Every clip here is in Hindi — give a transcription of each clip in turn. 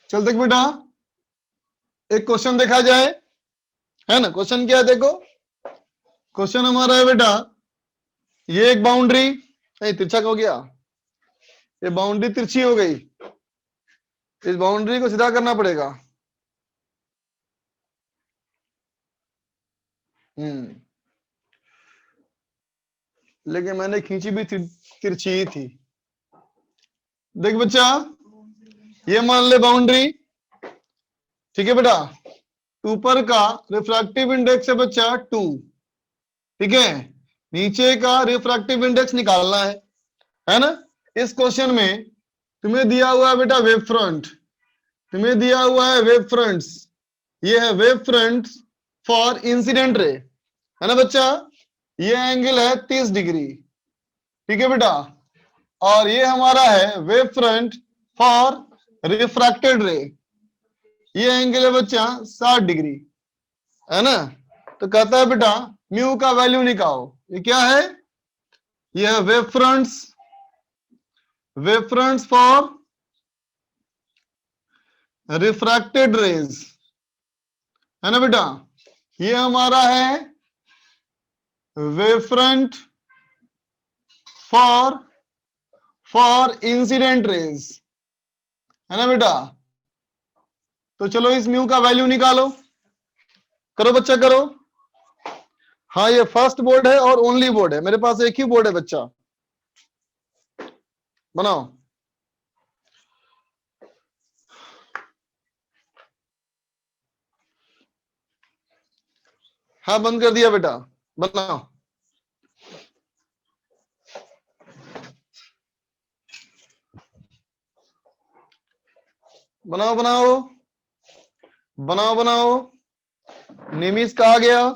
चल देख बेटा, एक क्वेश्चन देखा जाए, है ना। क्वेश्चन क्या है देखो, क्वेश्चन हमारा है बेटा, ये एक बाउंड्री, नहीं तिरछा हो गया, ये बाउंड्री तिरछी हो गई, इस बाउंड्री को सीधा करना पड़ेगा। लेकिन मैंने खींची भी तिरछी ही थी। देख बच्चा, ये मान ले बाउंड्री, ठीक है बेटा, ऊपर का रिफ्रैक्टिव इंडेक्स है बच्चा 2, ठीक है, नीचे का रिफ्रैक्टिव इंडेक्स निकालना है ना। इस क्वेश्चन में तुम्हें दिया हुआ है बेटा वेव फ्रंट, तुम्हें दिया हुआ है वेव फ्रंट्स, ये है wave front for incident ray, है ना बच्चा। ये एंगल है 30 डिग्री, ठीक है बेटा, और ये हमारा है वेव फ्रंट फॉर रिफ्रैक्टेड रे, ये एंगल है बच्चा 60 डिग्री, है ना। तो कहता है बेटा म्यू का वैल्यू निकालो। ये क्या है, ये है wave fronts for refracted rays, है ना बेटा। ये हमारा है wave front for incident rays, है ना बेटा। तो चलो इस म्यू का वैल्यू निकालो, करो बच्चा करो। हाँ ये फर्स्ट बोर्ड है और ओनली बोर्ड है, मेरे पास एक ही बोर्ड है बच्चा, बनाओ। हाँ बंद कर दिया बेटा, बनाओ। बनाओ बनाओ बनाओ बनाओ। निमिष कहा गया,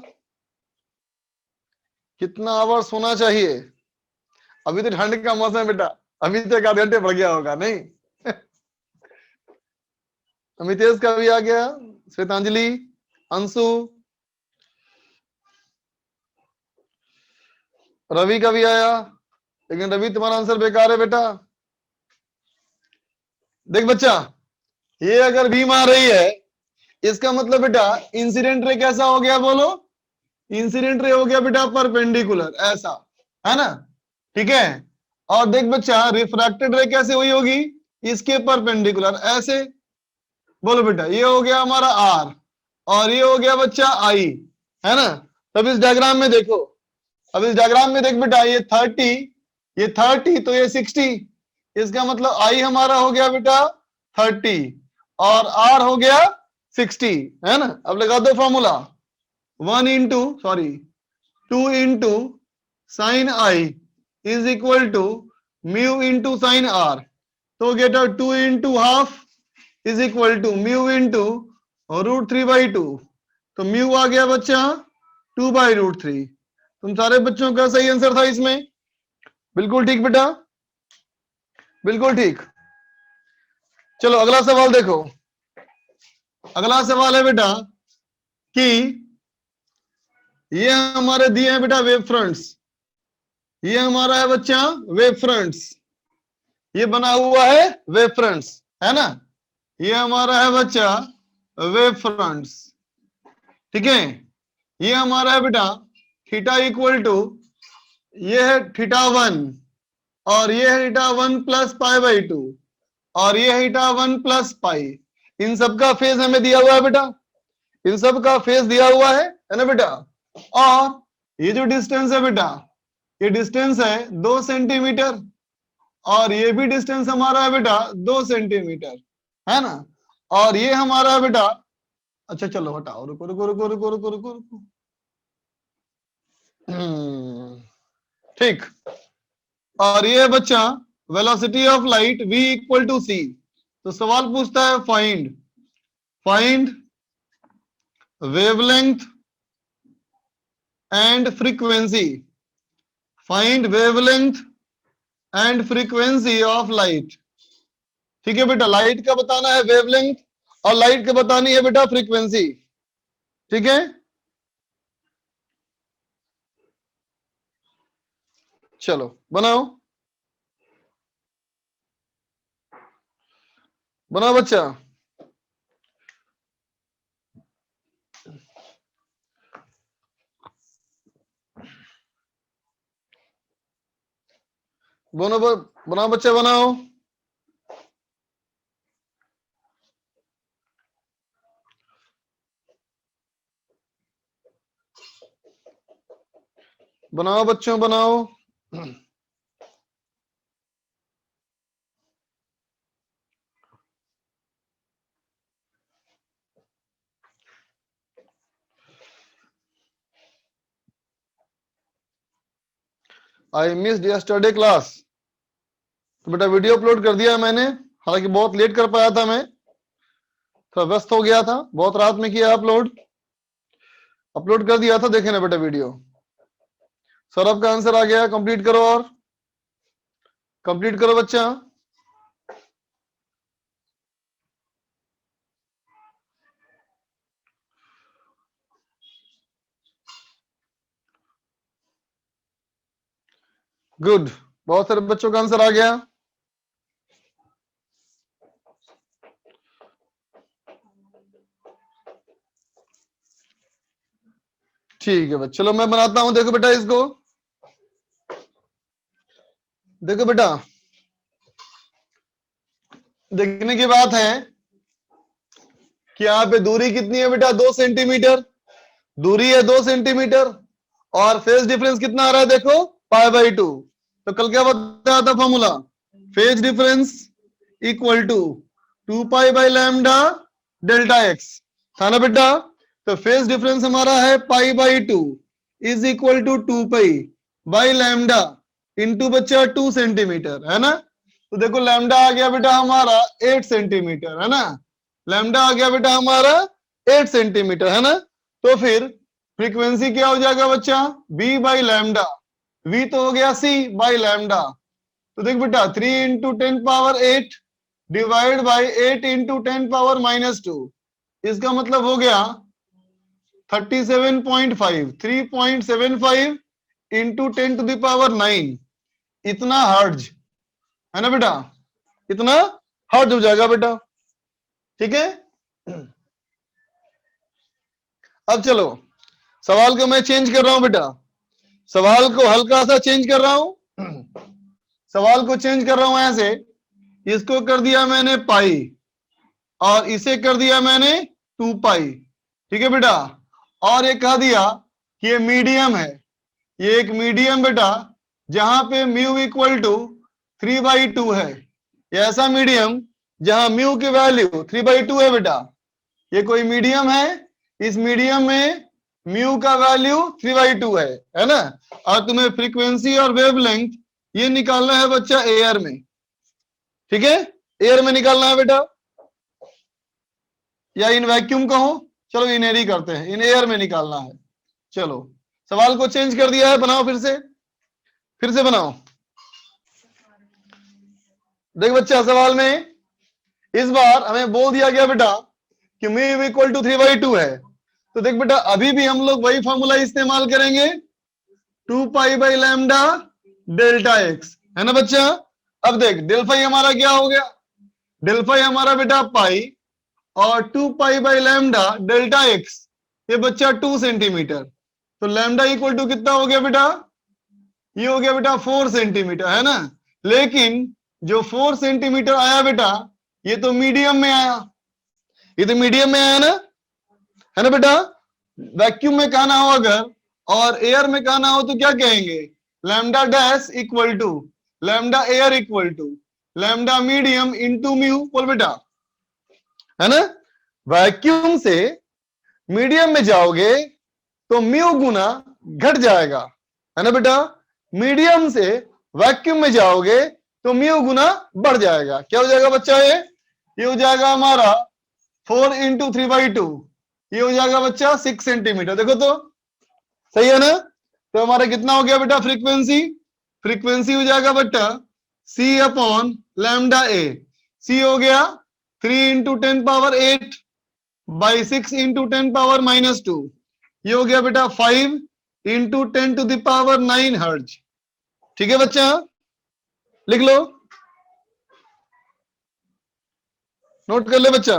कितना आवर सोना चाहिए। अभी तो ठंड का मौसम है बेटा, अभी तो 1 आध घंटे बढ़ गया होगा नहीं। अमितेश का भी आ गया, श्वेतांजलि, अंशु, रवि का भी आया, लेकिन रवि तुम्हारा आंसर बेकार है बेटा। देख बच्चा, ये अगर बीम आ रही है, इसका मतलब बेटा इंसिडेंट रे कैसा हो गया बोलो, इंसिडेंट रे हो गया बेटा परपेंडिकुलर, ऐसा, है ना, ठीक है। और देख बच्चा रिफ्रैक्टेड रे कैसे हुई होगी, इसके परपेंडिकुलर, ऐसे। बोलो बेटा, ये हो गया हमारा आर, और ये हो गया बच्चा आई, है ना। तब इस डायग्राम में देखो, अब इस डायग्राम में देख बेटा, ये 30 तो ये 60, इसका मतलब आई हमारा हो गया बेटा 30 और आर हो गया 60, है ना। अब लगा दो formula, 2 into sine I is equal to mu into sine R, तो get 2 into half is equal to mu into √3/2, तो म्यू आ गया बच्चा 2/√3। तुम सारे बच्चों का सही आंसर था इसमें, बिल्कुल ठीक बेटा, बिल्कुल ठीक। चलो अगला सवाल देखो, अगला सवाल है बेटा कि ये हमारे दिए हैं बेटा वेव फ्रंट्स, ये हमारा है बच्चा वेव फ्रंट्स, ये बना हुआ है वेव फ्रंट्स, है ना। ये हमारा है बच्चा वेव फ्रंट्स, ठीक है। ये हमारा है बेटा थीटा इक्वल टू, ये है θ1 और ये है θ1 प्लस π/2 और ये है θ1 प्लस π। इन सब का फेज हमें दिया हुआ है बेटा, इन सब का फेज दिया हुआ है ना बेटा। और ये जो डिस्टेंस है बेटा, ये डिस्टेंस है 2 सेंटीमीटर, और ये भी डिस्टेंस हमारा है बेटा 2 सेंटीमीटर, है ना। और ये हमारा है बेटा, अच्छा चलो हटाओ, रुको रुको रुको रुको रुको रुको रुको, ठीक। और ये है बच्चा velocity of light v equal to c। तो सवाल पूछता है find wavelength and frequency, find wavelength and frequency of light, ठीक है बेटा। लाइट का बताना है वेवलेंथ और लाइट का बतानी है बेटा फ्रीक्वेंसी, ठीक है। चलो बनाओ, बनाओ बच्चा। बनाओ बच्चा, बनाओ। बनाओ बच्चों, बनाओ। I missed yesterday class. तो बेटा वीडियो अपलोड कर दिया है मैंने, हालांकि बहुत लेट कर पाया था मैं, थोड़ा व्यस्त हो गया था, बहुत रात में किया अपलोड। अपलोड कर दिया था, देखे ना बेटा वीडियो। सौरभ का आंसर आ गया, कंप्लीट करो और कंप्लीट करो बच्चा। गुड, बहुत सारे बच्चों का आंसर आ गया। ठीक है बच्चा, चलो मैं बनाता हूं। देखो बेटा इसको, देखो बेटा, देखने की बात है कि यहाँ पे दूरी कितनी है बेटा, 2 सेंटीमीटर। दूरी है 2 सेंटीमीटर, और फेज डिफरेंस कितना आ रहा है देखो, π/2। तो कल क्या बताया था formula, phase difference equal to 2π/λ delta X, था ना बेटा। तो फेज डिफरेंस हमारा है π/2 इज इक्वल टू 2π/λ इंटू बच्चा 2 सेंटीमीटर, है ना। तो देखो लैम्डा आ गया बेटा हमारा 8 सेंटीमीटर, है ना। लैम्डा आ गया बेटा हमारा 8 सेंटीमीटर, है ना। तो फिर फ्रीक्वेंसी क्या हो जाएगा बच्चा, b/λ। v तो हो गया c/λ। तो देख बेटा 3 × 10⁻⁸ डिवाइड बाई 8 × 10⁻⁻², इसका मतलब हो गया 37.5, 3.75 इंटू 10⁹ इतना हर्ट्ज, है ना बेटा, इतना हर्ट्ज हो जाएगा बेटा। ठीक है, अब चलो सवाल को मैं चेंज कर रहा हूं बेटा, सवाल को हल्का सा चेंज कर रहा हूं। सवाल को चेंज कर रहा हूं ऐसे, इसको कर दिया मैंने पाई और इसे कर दिया मैंने 2π। ठीक है बेटा, और ये कह दिया कि ये मीडियम है, ये एक मीडियम बेटा, जहां पे म्यू इक्वल टू 3/2 है। ये ऐसा मीडियम जहां म्यू की वैल्यू 3/2 है बेटा, ये कोई मीडियम है, इस मीडियम में म्यू का वैल्यू 3/2 है ना। और तुम्हें फ्रीक्वेंसी और वेवलेंथ ये निकालना है बच्चा एयर में। ठीक है, एयर में निकालना है बेटा, या इन वैक्यूम कहो, चलो इन एयर ही करते हैं, इन एयर में निकालना है। चलो सवाल को चेंज कर दिया है, बनाओ फिर से बनाओ। देख बच्चा, सवाल में इस बार हमें बोल दिया गया बेटा कि म्यू इक्वल टू 3/2 है। तो देख बेटा अभी भी हम लोग वही फॉर्मूला इस्तेमाल करेंगे, 2π/λ डेल्टा एक्स, है ना बच्चा। अब देख डेल फाई हमारा क्या हो गया, डेल फाई हमारा बेटा पाई और 2π/λ डेल्टा एक्स, ये बच्चा 2 सेंटीमीटर। तो लैम्डा इक्वल टू कितना हो गया बेटा, ये हो गया बेटा 4 सेंटीमीटर, है ना। लेकिन जो 4 सेंटीमीटर आया बेटा, ये तो मीडियम में आया, ये तो मीडियम में आया ना, है ना बेटा। वैक्यूम में कहना हो अगर और एयर में कहना हो तो क्या कहेंगे, lambda dash equal to lambda air equal to lambda medium into mu, बोल बेटा, है ना। वैक्यूम से मीडियम में जाओगे तो म्यू गुना घट जाएगा, है ना बेटा। मीडियम से वैक्यूम में जाओगे तो म्यू गुना बढ़ जाएगा। क्या हो जाएगा बच्चा, ये हो जाएगा हमारा 4 × 3/2, ये हो जाएगा बच्चा 6 सेंटीमीटर। देखो तो सही है ना। तो हमारा कितना हो गया बेटा फ्रीक्वेंसी, फ्रीक्वेंसी हो जाएगा बेटा c/λ a, c हो गया 3 × 10⁻8 बाई 6 × 10⁻⁻², ये हो गया बेटा 5 × 10⁹ हर्ट्ज। ठीक है बच्चा, लिख लो, नोट कर ले बच्चा।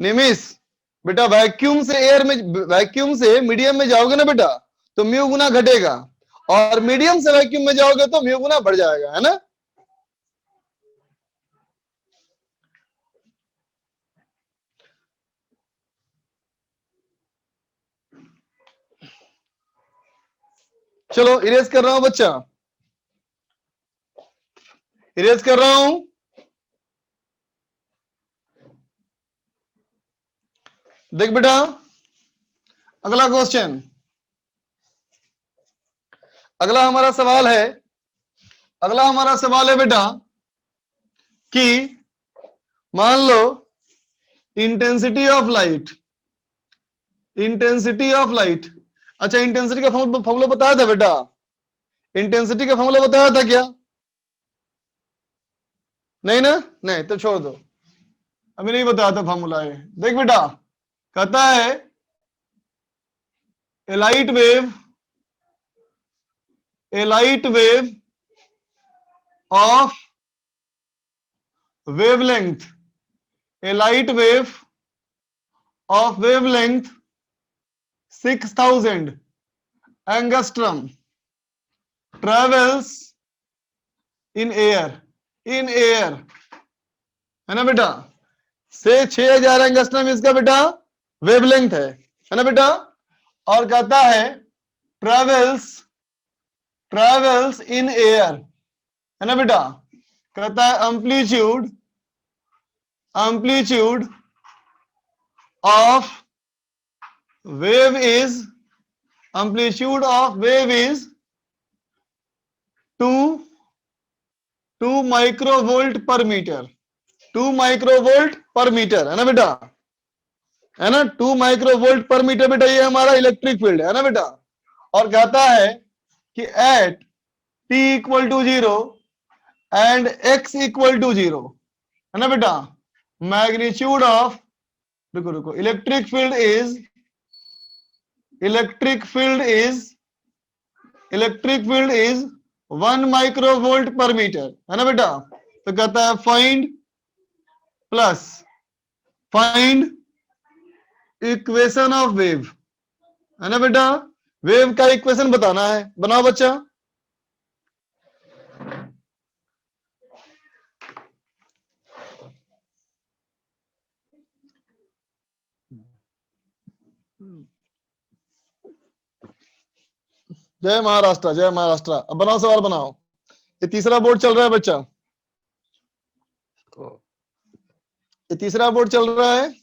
निमिष, बेटा वैक्यूम से एयर में, वैक्यूम से मीडियम में जाओगे ना बेटा तो म्यू गुना घटेगा, और मीडियम से वैक्यूम में जाओगे तो म्यू गुना बढ़ जाएगा, है ना। चलो इरेज कर रहा हूं बच्चा, इरेज कर रहा हूं। देख बेटा, अगला क्वेश्चन, अगला हमारा सवाल है, अगला हमारा सवाल है बेटा कि मान low intensity of light, intensity of light, अच्छा इंटेंसिटी का फॉर्मूला बताया था बेटा, इंटेंसिटी का फॉर्मूला बताया था क्या? नहीं ना, नहीं तो छोड़ दो, अभी नहीं बताया था फॉर्मूला है। देख बेटा, कहता है a light wave, a light wave of wavelength, a light wave of wavelength 6000 angstrom travels in air, in air, है ना बेटा, से 6000 एंगस्ट्रम इसका बेटा वेवलेंथ है ना बेटा, और कहता है ट्रेवल्स, ट्रेवल्स इन एयर, है ना बेटा, कहता है amplitude, amplitude of wave is, amplitude of wave is 2 microvolt per metre, 2 microvolt per metre, है ना बेटा, है ना, 2 माइक्रोवोल्ट पर मीटर बेटा, ये हमारा इलेक्ट्रिक फील्ड है ना बेटा, और कहता है कि at t equal to 0 and x equal to 0, है ना बेटा, मैग्नीट्यूड ऑफ, रुको रुको, electric field is, electric field is, electric field is 1 microvolt per metre, है ना बेटा, तो कहता है find plus find equation of wave, है ना बेटा, वेव का इक्वेशन बताना है, बनाओ बच्चा। जय महाराष्ट्र, जय महाराष्ट्र, अब बनाओ सवाल बनाओ, ये तीसरा बोर्ड चल रहा है बच्चा, ये तीसरा बोर्ड चल रहा है,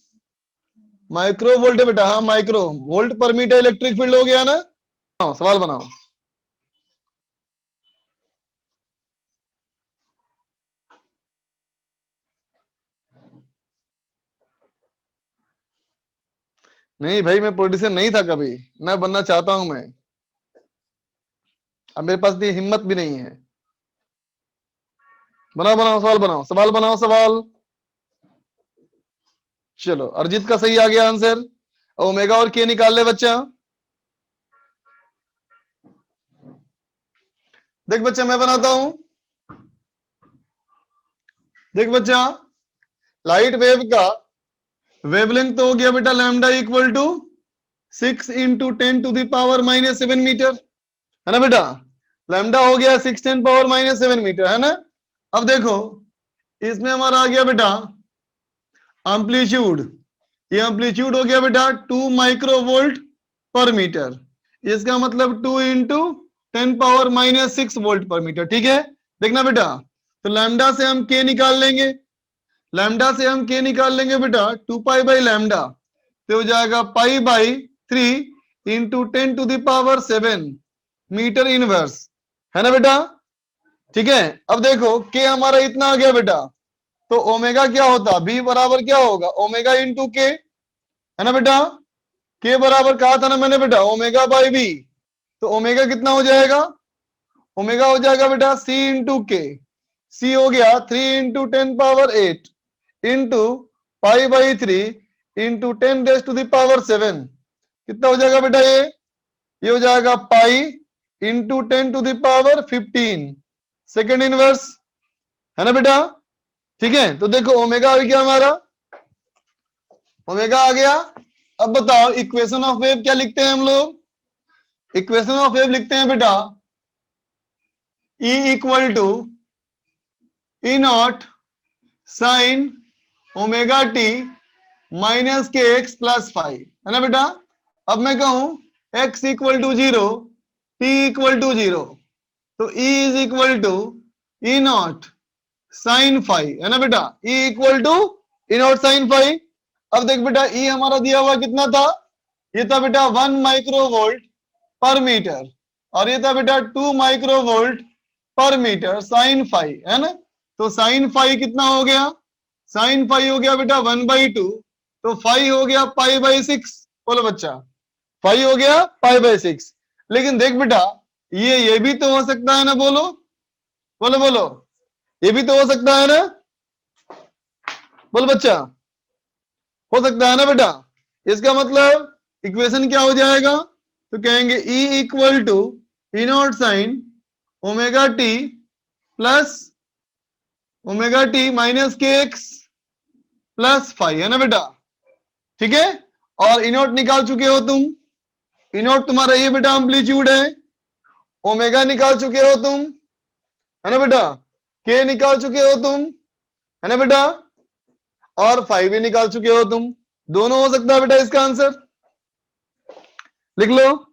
माइक्रो वोल्ट है बेटा, हाँ माइक्रो वोल्ट पर मीटर इलेक्ट्रिक फील्ड हो गया ना, सवाल बनाओ। नहीं भाई, मैं पॉलिटिशियन नहीं था कभी, मैं बनना चाहता हूं मैं, अब मेरे पास इतनी हिम्मत भी नहीं है। बनाओ बनाओ सवाल बनाओ, सवाल बनाओ सवाल। चलो अरिजीत का सही आ गया आंसर, ओमेगा और के निकाल ले बच्चा। देख बच्चा मैं बनाता हूं, देख बच्चा, लाइट वेव का वेवलेंथ तो हो गया बेटा lambda equal to 6 into 10⁻⁻7 metre, है ना बेटा, लैम्डा हो गया 6 10⁻⁻7 मीटर, है ना। अब देखो इसमें हमारा आ गया बेटा एम्पलीट्यूड, ये एम्पलीट्यूड हो गया बेटा 2 माइक्रोवोल्ट पर मीटर, इसका मतलब 2 इंटू 10⁻⁻6 वोल्ट पर मीटर, ठीक है। देखना बेटा, तो लैम्डा से हम के निकाल लेंगे, लैम्डा से हम के निकाल लेंगे बेटा 2 पाई बाई लैम्डा, तो हो जाएगा pi by 3 into 10⁻7 metre inverse, है ना बेटा, ठीक है। अब देखो के हमारा इतना आ गया बेटा, तो ओमेगा क्या होता, बी बराबर क्या होगा, ओमेगा इंटू के, है ना बेटा, के बराबर कहा था ना मैंने बेटा ओमेगा बाई बी, तो ओमेगा कितना हो जाएगा, ओमेगा हो जाएगा बेटा सी इंटू के, सी हो गया 3 into 10⁻8 into pi by 3 into 10⁻⁷ कितना हो जाएगा बेटा? ये हो जाएगा पाई इंटू 10⁻15 सेकेंड इनवर्स, है ना बेटा? ठीक है, तो देखो ओमेगा आ गया हमारा, ओमेगा आ गया। अब बताओ इक्वेशन ऑफ वेव क्या लिखते हैं हम लोग? इक्वेशन ऑफ वेव लिखते हैं बेटा E equal to E naught sine omega T minus K X plus five, है ना बेटा? अब मैं कहूं x equal to 0, t equal to 0, तो E is equal to E naught sine five, है ना बेटा? E equal to E naught sine five. अब देख बेटा E हमारा दिया हुआ कितना था? ये था बेटा 1 माइक्रोवोल्ट पर मीटर, और ये था बेटा 2 microvolt per metre sign five, है ना? तो साइन फाइव कितना हो गया? साइन फाइव हो गया बेटा 1/2, तो फाइव हो गया पाई/6। बोलो बच्चा, फाइव हो गया पाई/6। लेकिन देख बेटा ये भी तो हो सकता है ना? बोलो बोलो बोलो, ये भी तो हो सकता है ना? बोल बच्चा, हो सकता है ना बेटा? इसका मतलब इक्वेशन क्या हो जाएगा? तो कहेंगे E equal to E naught sine omega T plus omega T minus K X plus five, है ना बेटा? ठीक है, और इनोट निकाल चुके हो तुम। इनोट तुम्हारा ये बेटा एम्पलीट्यूड है, ओमेगा निकाल चुके हो तुम, है ना बेटा? के निकाल चुके हो तुम, है ना बेटा? और फाइव भी निकाल चुके हो तुम। दोनों हो सकता है बेटा इसका आंसर, लिख लो।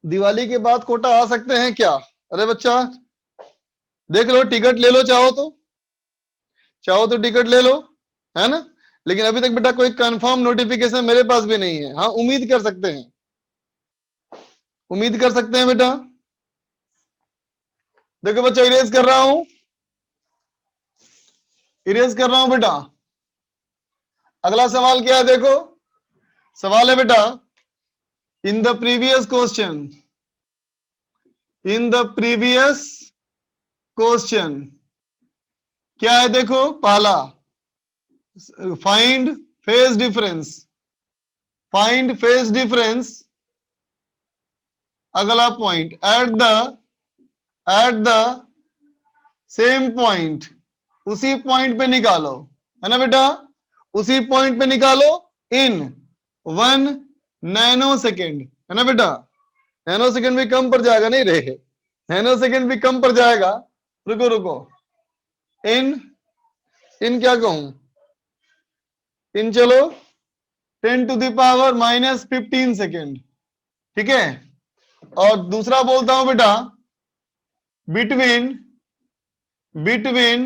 दिवाली के बाद कोटा आ सकते हैं क्या? अरे बच्चा देख लो, टिकट ले लो, चाहो तो, चाहो तो टिकट ले लो, है ना? लेकिन अभी तक बेटा कोई कंफर्म नोटिफिकेशन मेरे पास भी नहीं है। हाँ उम्मीद कर सकते हैं, उम्मीद कर सकते हैं बेटा। देखो बच्चा इरेज कर रहा हूं, इरेज कर रहा हूं बेटा। अगला सवाल क्या है? देखो सवाल है बेटा, in the previous question, in the previous question क्या है? देखो पहला find phase difference, find phase difference. अगला point at the same point, उसी पॉइंट पे निकालो, है ना बेटा? उसी पॉइंट पे निकालो इन 1 नैनो सेकेंड, है ना बेटा? नैनो सेकेंड भी कम पड़ जाएगा, नहीं रहे, नैनो सेकेंड भी कम पड़ जाएगा। रुको रुको, इन इन क्या कहूं, इन चलो 10⁻⁻15 सेकेंड, ठीक है? और दूसरा बोलता हूं बेटा between between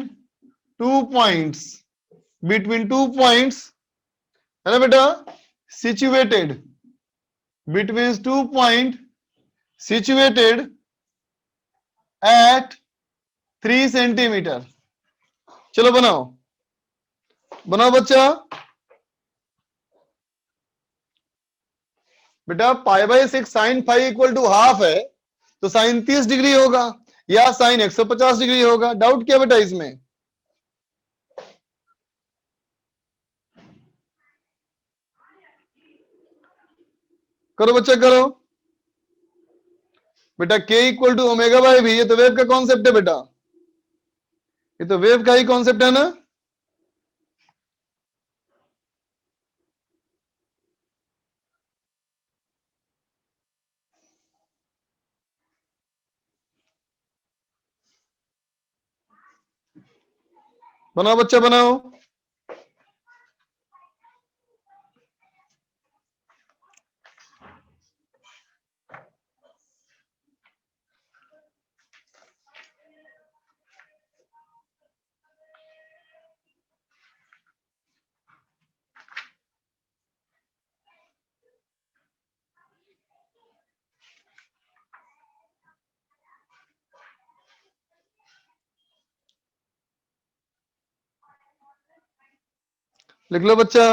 two points, between two points, है ना बेटा? Situated, between two point situated at 3 centimetre. चलो बनाओ, बनाओ बच्चा। बेटा पाई/6 sine five equal to half है, तो साइन 30 डिग्री होगा या साइन 150 डिग्री होगा। डाउट क्या बेटा इसमें? करो बच्चा करो। बेटा के इक्वल टू ओमेगा बाई भी, ये तो वेव का कॉन्सेप्ट है बेटा, ये तो वेव का ही कॉन्सेप्ट है ना? बनाओ बच्चा बनाओ। लिख लो बच्चा।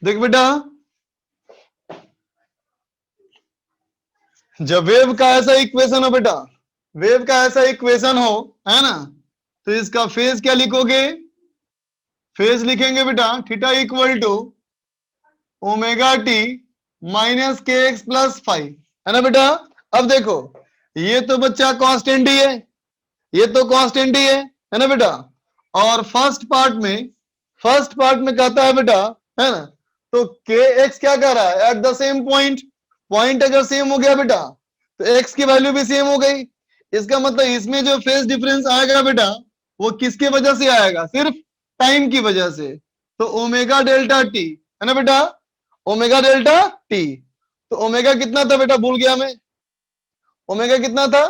देख बेटा, जब वेव का ऐसा इक्वेशन हो बेटा, वेव का ऐसा इक्वेशन हो, है ना, तो इसका फेज क्या लिखोगे? फेज लिखेंगे बेटा theta equal to omega T minus K X plus five, है ना बेटा। अब देखो, ये तो बच्चा कांस्टेंट ही है, ये तो कांस्टेंट ही है ना बेटा। और फर्स्ट पार्ट में कहता है बेटा, है ना, तो के एक्स क्या कर रहा है? Eight the same point. Point अगर सेम हो गया बेटा तो एक्स की वैल्यू भी सेम हो गई। इसका मतलब इसमें जो फेज डिफरेंस आएगा बेटा वो किसकी वजह से आएगा? सिर्फ टाइम की वजह से। तो ओमेगा डेल्टा टी, है ना बेटा, ओमेगा डेल्टा टी। तो ओमेगा कितना था बेटा? भूल गया मैं, ओमेगा कितना था?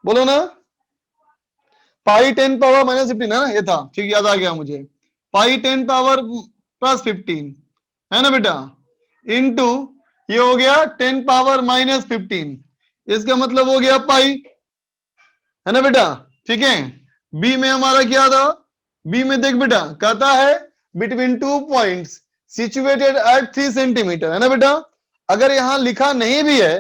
बोलो ना। पाई 10 पावर माइनस 15 है ना, ये था, ठीक, याद आ गया मुझे। पाई 10 पावर प्लस 15, है ना बेटा, इनटू ये हो गया 10 पावर माइनस 15, इसका मतलब हो गया पाई, है ना बेटा। ठीक है, बी में हमारा क्या था? बी में देख बेटा, कहता है between 2 points situated at 3 centimetre, है ना बेटा। अगर यहां लिखा नहीं भी है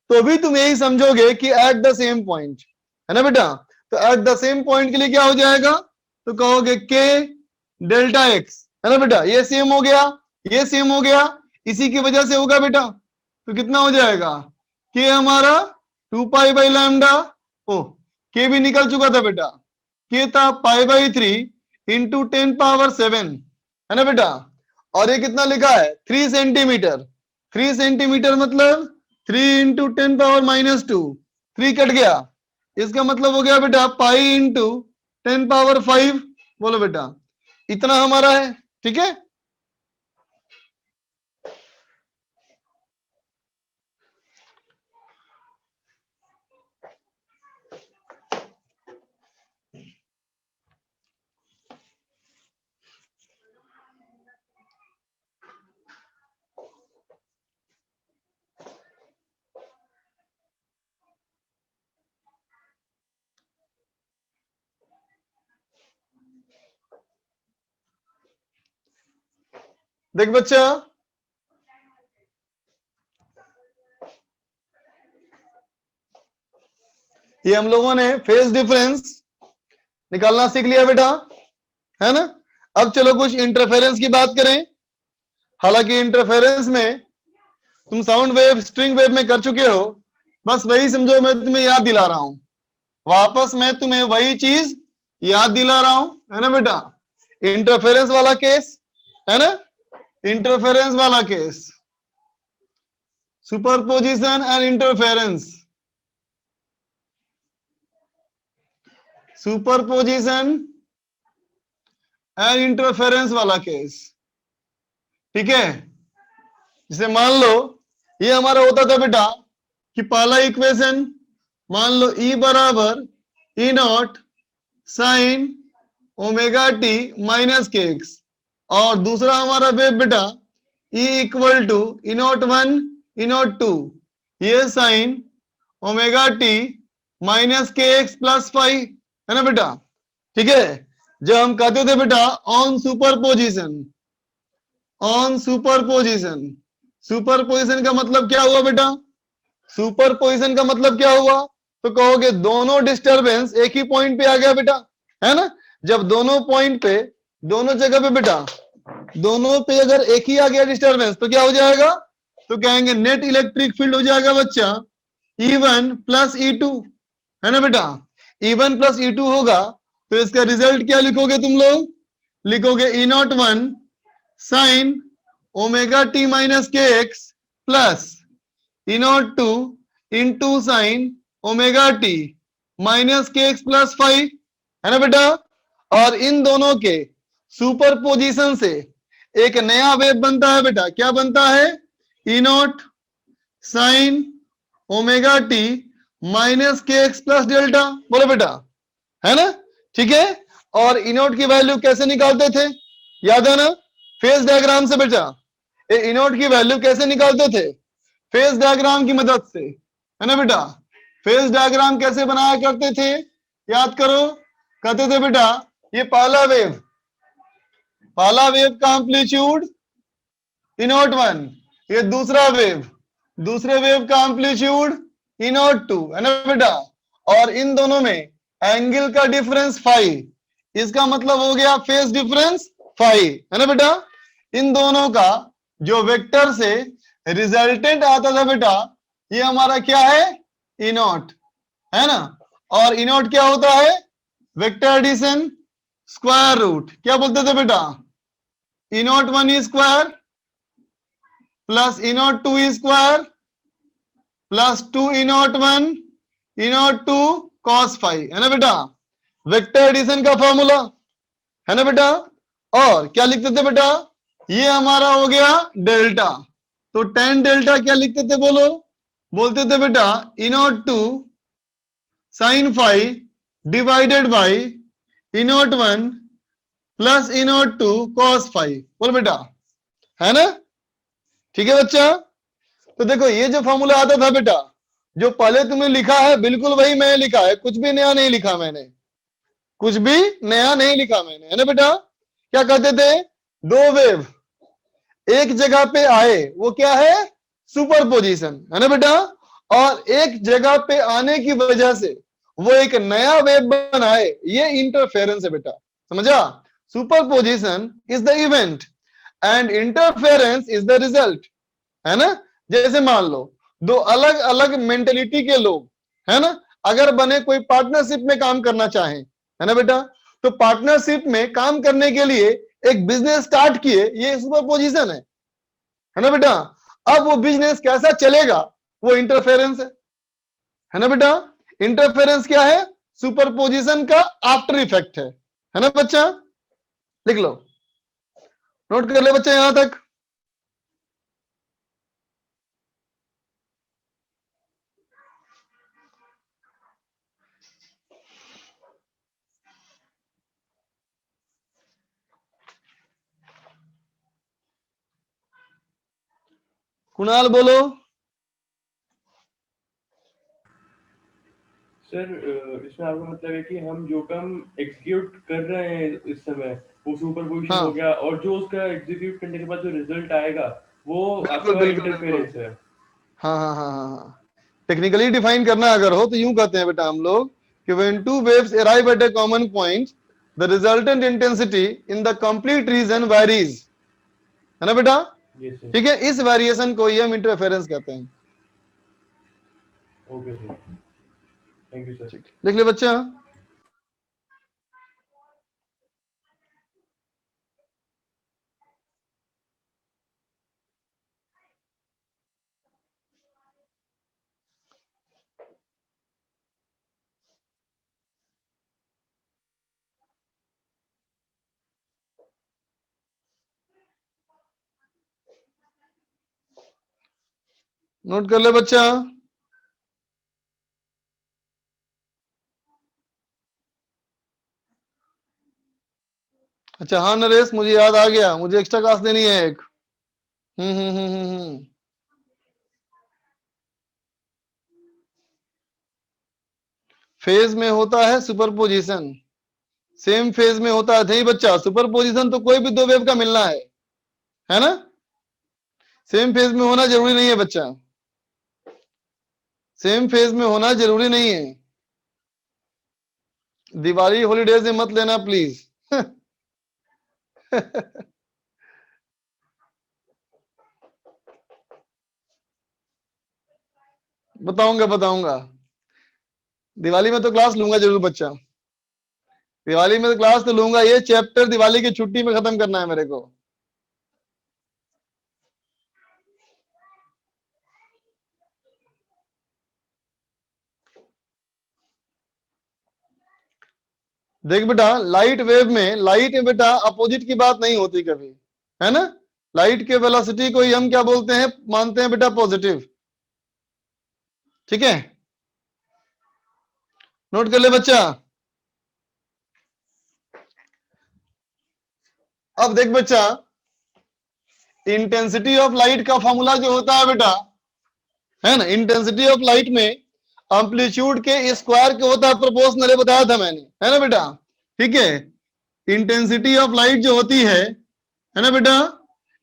तो भी तुम यही समझोगे कि एट द सेम पॉइंट, है ना बेटा। तो एट द सेम पॉइंट के लिए क्या हो जाएगा? तो कहोगे के डेल्टा एक्स, है ना बेटा, ये सेम हो गया, ये सेम हो गया, इसी की वजह से होगा बेटा। तो कितना हो जाएगा? के हमारा 2 पाई बाई लैम्डा, ओ के भी निकल चुका था बेटा, के था पाई बाई 3 इंटू 10 पावर 7, है ना बेटा। और ये कितना लिखा है? 3 सेंटीमीटर। 3 सेंटीमीटर मतलब 3 इंटू 10 पावर माइनस 2, 3 कट गया, इसका मतलब हो गया बेटा पाई इंटू 10 पावर 5। बोलो बेटा, इतना हमारा है, ठीक है। देख बच्चा, ये हम लोगों ने फेज डिफरेंस निकालना सीख लिया बेटा, है ना। अब चलो कुछ इंटरफेरेंस की बात करें। हालांकि इंटरफेरेंस में तुम साउंड वेव स्ट्रिंग वेव में कर चुके हो, बस वही समझो, मैं तुम्हें याद दिला रहा हूं, वापस मैं तुम्हें वही चीज याद दिला रहा हूं, है ना बेटा। इंटरफेरेंस वाला केस, है ना, इंटरफेरेंस वाला case, superposition and interference, superposition and interference वाला केस, ठीक है। जैसे मान लो ये हमारा होता था बेटा कि पहला इक्वेशन मान लो E बराबर E naught sine omega T minus K X, और दूसरा हमारा वेव बेटा E equal to E naught 1 E naught 2, ये sine omega T minus K X plus 5, है ना बेटा। ठीक है, जब हम कहते थे बेटा on superposition, on superposition, superposition का मतलब क्या हुआ बेटा? सुपरपोजिशन का मतलब क्या हुआ? तो कहोगे दोनों डिस्टरबेंस एक ही पॉइंट पे आ गया बेटा, है ना। जब दोनों पॉइंट पे, दोनों जगह पे बेटा, दोनों पे अगर एक ही आ गया डिस्टरबेंस तो क्या हो जाएगा? तो कहेंगे नेट इलेक्ट्रिक फील्ड हो जाएगा बच्चा E1 प्लस E2, है ना बेटा। E1 प्लस E2 होगा तो इसका रिजल्ट क्या लिखोगे तुम लोग? लिखोगे E naught 1 sine omega T minus K X plus E naught 2 into sine omega T minus K X plus five, है ना बेटा। और इन दोनों के सुपरपोजिशन से एक नया वेव बनता है बेटा, क्या बनता है, E naught sine omega T minus K X plus delta. बोलो बेटा, है ना, ठीक है। और इनोट की वैल्यू कैसे निकालते थे, याद है ना, फेज डायग्राम से बेटा। इनोट की वैल्यू कैसे निकालते थे, फेज डायग्राम की मदद से, है ना बेटा। फेज डायग्राम कैसे बनाया करते थे, याद करो, कहते थे बेटा ये पहला वेव का एम्पलीट्यूड इनोट वन, ये दूसरे वेव का एम्पलीट्यूड इनोट टू, है ना बेटा। और इन दोनों में एंगल का डिफरेंस फाइव, इसका मतलब हो गया फेज डिफरेंस फाइव, है ना बेटा। इन दोनों का जो वेक्टर से रिजल्टेंट आता था बेटा, ये हमारा क्या है, इनोट, है ना। और इनोट क्या होता है, वेक्टर एडिशन स्क्वायर रूट, क्या बोलते थे बेटा, I naught one square plus I naught two square plus two I naught one I naught two cos five, है ना बेटा, वेक्टर एडिशन का फॉर्मूला, है ना बेटा। और क्या लिखते थे बेटा, ये हमारा हो गया डेल्टा, तो टेन डेल्टा क्या लिखते थे, बोलो, बोलते थे बेटा I naught two sine five divided by I naught one plus I naught two cos five, बोल बेटा, है ना, ठीक है बच्चा। तो देखो ये जो फॉर्मूला आता था बेटा, जो पहले तुमने लिखा है बिल्कुल वही मैंने लिखा है, कुछ भी नया नहीं लिखा मैंने, कुछ भी नया नहीं लिखा मैंने, है ना बेटा। क्या कहते थे, दो वेव एक जगह पे आए, वो क्या है, सुपरपोजिशन, है ना बेटा। और एक जगह पे आने की वजह से वो एक नया वेव बनाए, ये इंटरफेरेंस है बेटा, समझा। Superposition is the event and interference is the result, है ना। जैसे मान लो दो अलग अलग मेंटेलिटी के लोग, है ना, अगर बने कोई पार्टनरशिप में काम करना चाहें, है ना बेटा, तो पार्टनरशिप में काम करने के लिए एक बिजनेस स्टार्ट किए, ये सुपरपोजिशन है ना बेटा। अब वो बिजनेस कैसा चलेगा, वो इंटरफेरेंस है ना बेटा। इंटरफेरेंस क्या है, सुपरपोजिशन का आफ्टर इफेक्ट है ना बच्चा। लिख लो, नोट कर ले बच्चा यहां तक। कुणाल बोलो। सर इसमें आपका मतलब है कि हम जो काम एग्जीक्यूट कर रहे हैं इस समय वो सुपरपोजिशन हो हाँ गया, और जो उसका एग्जीक्यूट करने के बाद जो रिजल्ट आएगा वो बिल्कुल आपका बिल्कुल बिल्कुल, इंटरफेरेंस है। हाँ हाँ हाँ हाँ हाँ। टेक्निकली डिफाइन करना अगर हो तो यूं कहते हैं बेटा हम लोग कि when two waves arrive at a common point the resultant intensity in the complete region varies, है ना बेटा। ये सर। ठीक है, इस वेरिएशन को ही हम इंटरफेरेंस कहते हैं। Okay sir, thank you sir. ठीक, लिख ले बच्चा। नोट कर ले बच्चा। अच्छा हाँ नरेश, मुझे याद आ गया, मुझे एक्स्ट्रा क्लास देनी है एक। हम्म। फेज में होता है सुपरपोजिशन, सेम फेज में होता है नहीं बच्चा, सुपरपोजिशन तो कोई भी दो वेव का मिलना है ना। सेम फेज में होना जरूरी नहीं है बच्चा, सेम फेज में होना जरूरी नहीं है। दिवाली हॉलीडेज में मत लेना प्लीज। बताऊंगा बताऊंगा, दिवाली में तो क्लास लूंगा जरूर बच्चा, दिवाली में तो क्लास तो लूंगा, ये चैप्टर दिवाली की छुट्टी में खत्म करना है मेरे को। देख बेटा, लाइट वेव में, लाइट में बेटा अपोजिट की बात नहीं होती कभी, है ना। लाइट के वेलोसिटी को ही हम क्या बोलते हैं, मानते हैं बेटा पॉजिटिव। ठीक है, नोट कर ले बच्चा। अब देख बच्चा, इंटेंसिटी ऑफ लाइट का फॉर्मूला जो होता है बेटा, है ना, इंटेंसिटी ऑफ लाइट में एम्पलीट्यूड के स्क्वायर के होता है प्रोपोर्शनल, बताया था मैंने, है ना बेटा। ठीक है, इंटेंसिटी ऑफ लाइट जो होती है ना बेटा,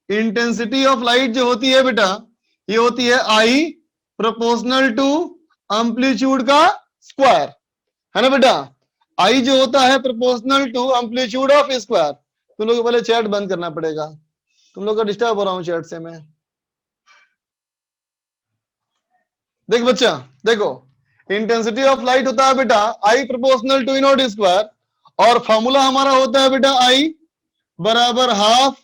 इंटेंसिटी ऑफ लाइट जो होती है बेटा, ये होती है आई प्रोपोर्शनल टू एम्पलीट्यूड का स्क्वायर, है ना बेटा। आई जो होता है proportional to amplitude of square. तुम लोग को पहले चैट बंद करना पड़ेगा, तुम लोग का डिस्टर्ब हो रहा हूं चैट से मैं। देख बच्चा, देखो, इंटेंसिटी ऑफ लाइट होता है बेटा I proportional to E naught square, और फॉर्मूला हमारा होता है बेटा आई बराबर half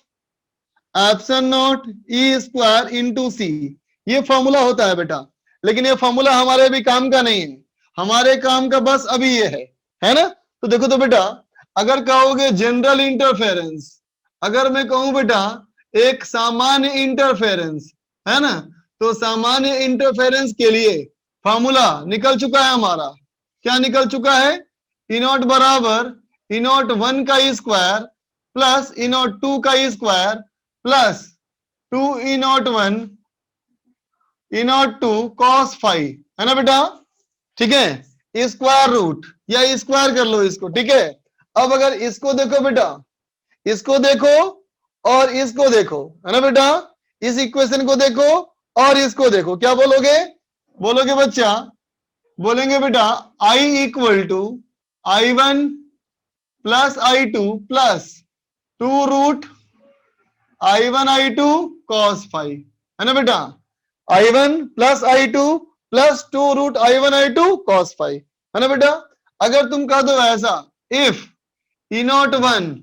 epsilon naught E square into C. ये फॉर्मूला होता है बेटा, लेकिन ये फॉर्मूला हमारे भी काम का नहीं है, हमारे काम का बस अभी ये है ना। तो देखो तो बेटा, अगर कहोगे जनरल इंटरफेरेंस, अगर मैं कहूं बेटा एक सामान्य इंटरफेरेंस, है ना, तो सामान्य इंटरफेरेंस के लिए फॉर्मूला निकल चुका है हमारा। क्या निकल चुका है, ई नॉट बराबर ई नॉट 1 का स्क्वायर प्लस ई नॉट 2 का स्क्वायर प्लस 2 ई naught 1 E naught 2 cos five, है ना बेटा। ठीक है, स्क्वायर रूट या स्क्वायर कर लो इसको। ठीक है, अब अगर इसको देखो बेटा, इसको देखो और इसको देखो, है ना बेटा, इस इक्वेशन को देखो और इसको देखो, क्या बोलोगे, बोलोगे बच्चा, बोलेंगे बेटा I equal to I1 plus I2 plus 2 root I1 I2 cos five, है ना बेटा। I1 plus I2 plus 2 root I1 I2 cos five, है ना बेटा। अगर तुम कह दो ऐसा, if E naught 1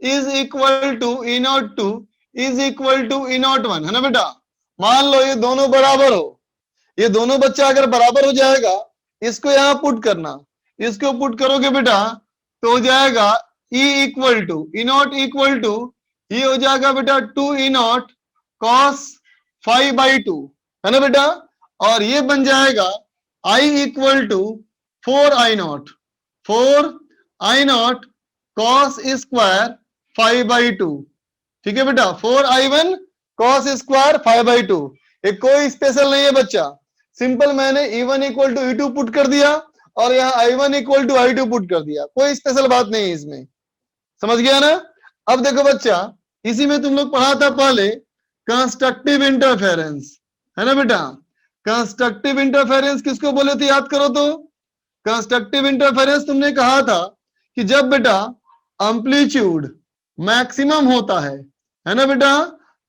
is equal to E naught 2 is equal to E naught 1, है ना बेटा। मान लो ये दोनों बराबर हो, ये दोनों बच्चा अगर बराबर हो जाएगा, इसको यहां पुट करना, इसको पुट करोगे बेटा तो हो जाएगा E equal to E naught equal to, ये हो जाएगा बेटा 2 ई नॉट कॉस 5/2, है ना बेटा। और ये बन जाएगा I equal to 4 I naught, 4 I naught cos square 5/2। ठीक है बेटा, 4 I1 cos स्क्वायर 5/2। ये कोई स्पेशल नहीं है बच्चा, सिंपल मैंने E1 equal to E2 put कर दिया और यहाँ I1 equal to I2 put कर दिया, कोई स्पेशल बात नहीं है इसमें, समझ गया ना। अब देखो बच्चा, इसी में तुम लोग पढ़ा था पहले कंस्ट्रक्टिव इंटरफेरेंस, है ना बेटा। कंस्ट्रक्टिव इंटरफेरेंस किसको बोले थे, याद करो तो। कंस्ट्रक्टिव इंटरफेरेंस तुमने कहा था कि जब बेटा एम्पलीट्यूड मैक्सिमम होता है ना बेटा,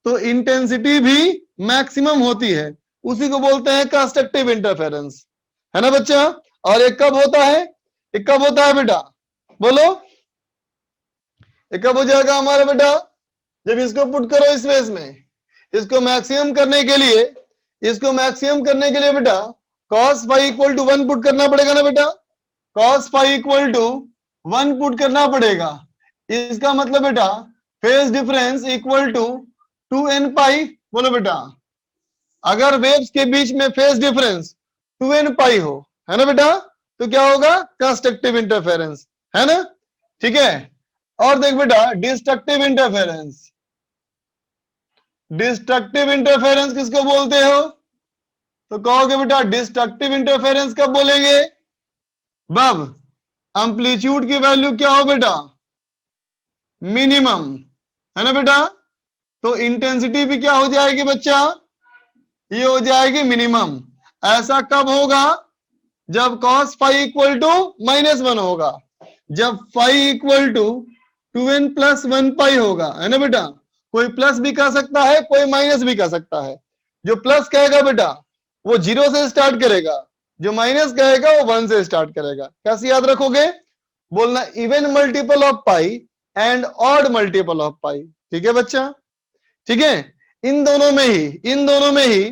तो इंटेंसिटी भी मैक्सिमम होती है, उसी को बोलते हैं कंस्ट्रक्टिव इंटरफेरेंस, है ना बच्चा। और एक कब होता है, एक कब होता है बेटा, बोलो, एक कब हो जाएगा हमारा बेटा, जब इसको पुट करो इस वेस में, इसको मैक्सिमम करने के लिए, इसको मैक्सिमम करने के लिए बेटा cos five equal to 1 put करना पड़ेगा ना बेटा, cos five equal to 1 put करना पड़ेगा। इसका मतलब बेटा phase difference equal to 2n pi, बोलो बेटा। अगर वेव्स के बीच में फेज डिफरेंस 2n पाई हो, है ना बेटा, तो क्या होगा, कंस्ट्रक्टिव इंटरफेरेंस, है ना। ठीक है, और देख बेटा डिस्ट्रक्टिव इंटरफेरेंस, डिस्ट्रक्टिव इंटरफेरेंस किसको बोलते हो, तो कहोगे बेटा डिस्ट्रक्टिव इंटरफेरेंस कब बोलेंगे, बब एम्पलीट्यूड की वैल्यू क्या हो बेटा, मिनिमम, है ना बेटा। तो इंटेंसिटी भी क्या हो जाएगी बच्चा, ये हो जाएगी मिनिमम। ऐसा कब होगा, जब cos फाइव इक्वल टू -1 होगा, जब फाइव इक्वल टू 2n प्लस 1 पाई होगा, है ना बेटा। कोई प्लस भी कह सकता है, कोई माइनस भी कह सकता है। जो प्लस कहेगा बेटा वो 0 से स्टार्ट करेगा, जो माइनस कहेगा वो 1 से स्टार्ट करेगा। कैसे याद रखोगे, बोलना even multiple of pi and odd multiple of pi. ठीक है बच्चा, ठीक है। इन दोनों में ही, इन दोनों में ही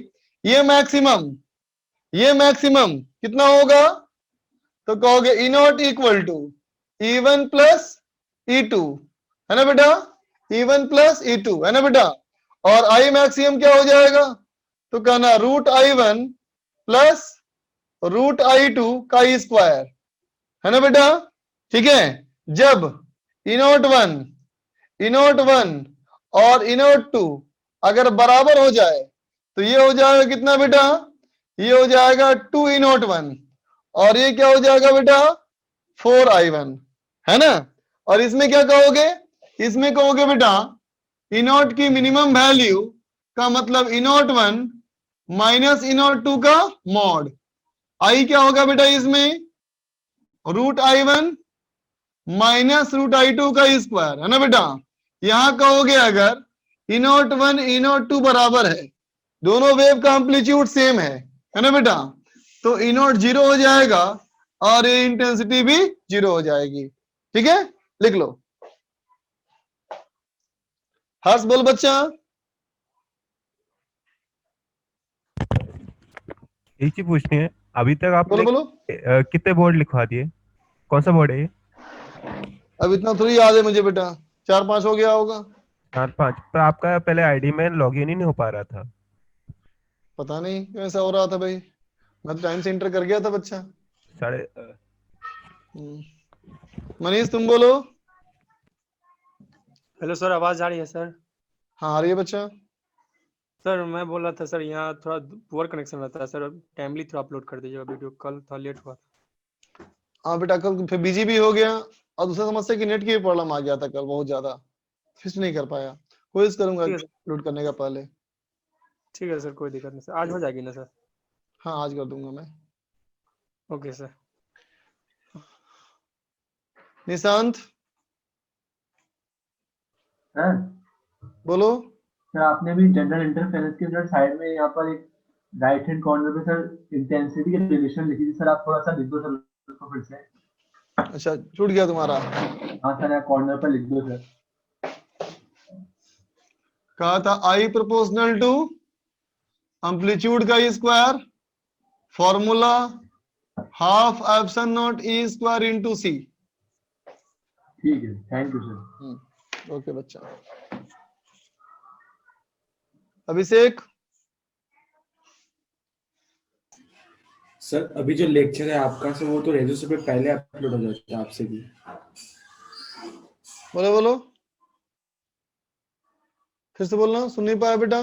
ये मैक्सिमम कितना होगा, तो कहोगे E naught equal to E1 plus E2 है ना बेटा, E1 प्लस E2 है ना बेटा, और आई मैक्सिमम क्या हो जाएगा, तो कहना root I1 plus root I2 का स्क्वायर है ना बेटा। ठीक है, जब E01 E01 और E02 अगर बराबर हो जाए तो ये हो जाएगा कितना बेटा, ये हो जाएगा 2E01 और ये क्या हो जाएगा बेटा 4I1 है ना। और इसमें क्या कहोगे, इसमें कहोगे बेटा E0 की मिनिमम वैल्यू का मतलब E01 माइनस E02 का मॉड, आई क्या होगा बेटा इसमें root I1 minus root I2 का स्क्वायर है ना बेटा। यहां कहोगे अगर E01 E02 बराबर है, दोनों वेव का एम्पलीट्यूड सेम है ना बेटा, तो E0 जीरो हो जाएगा और ये इंटेंसिटी भी जीरो हो जाएगी। ठीक है, लिख लो। हर्ष बोल बच्चा। एक चीज पूछनी है, अभी तक बोलो आपने बोलो। कितने बोर्ड लिखवा दिए? कौन सा बोर्ड है ये? अब इतना थोड़ी याद है मुझे बेटा, 4-5 हो गया होगा। 4-5? पर आपका पहले आईडी में लॉगिन ही नहीं हो पा रहा था। पता नहीं कैसा हो रहा था भाई, मैं तो टाइम से इंटर कर गया था बच्चा। साढ़े मनीष तुम बोलो। हेलो सर, आवाज आ रही है सर? हाँ आ रही है बच्चा। सर मैं बोल रहा था सर, यहाँ थोड़ा पुअर कनेक्शन रहता है सर, टाइमली थोड़ा अपलोड कर दीजिएगा वीडियो, कल थोड़ा लेट हुआ था। हाँ बेटा, कल फिर बिजी भी हो गया और दूसरा समस्या कि नेट की प्रॉब्लम आ गया था कल बहुत ज्यादा, फिर नहीं कर पाया। कोशिश करूंगा ठीक है सर, अपलोड करने का पहले। ठीक है सर, कोई दिक्कत नहीं सर, आज हो जाएगी ना सर? हाँ आज कर दूंगा मैं। Okay sir. निशांत सर बोलो। सर आपने भी जनरल इंटरफेरेंस के सर साइड में यहाँ पर एक राइट हैंड कॉर्नर पे सर इंटेंसिटी की रिलेशन लिखी थी सर, आप थोड़ा सा लिख दो सर उसको फिर से। अच्छा छूट गया तुम्हारा। हाँ सर, यहाँ कॉर्नर पर लिख दो सर। कहा था आई प्रोपोर्शनल टू एम्पलीट्यूड का square, formula half epsilon naught E square into C. ठीक है, थैंक यू सर। ओके बच्चा। अभिषेक। सर अभी जो लेक्चर है आपका सर वो तो रेजिस्टर पे पहले अपलोड हो जाता है आपसे भी। बोलो बोलो, फिर से बोलना, सुन नहीं पाया बेटा,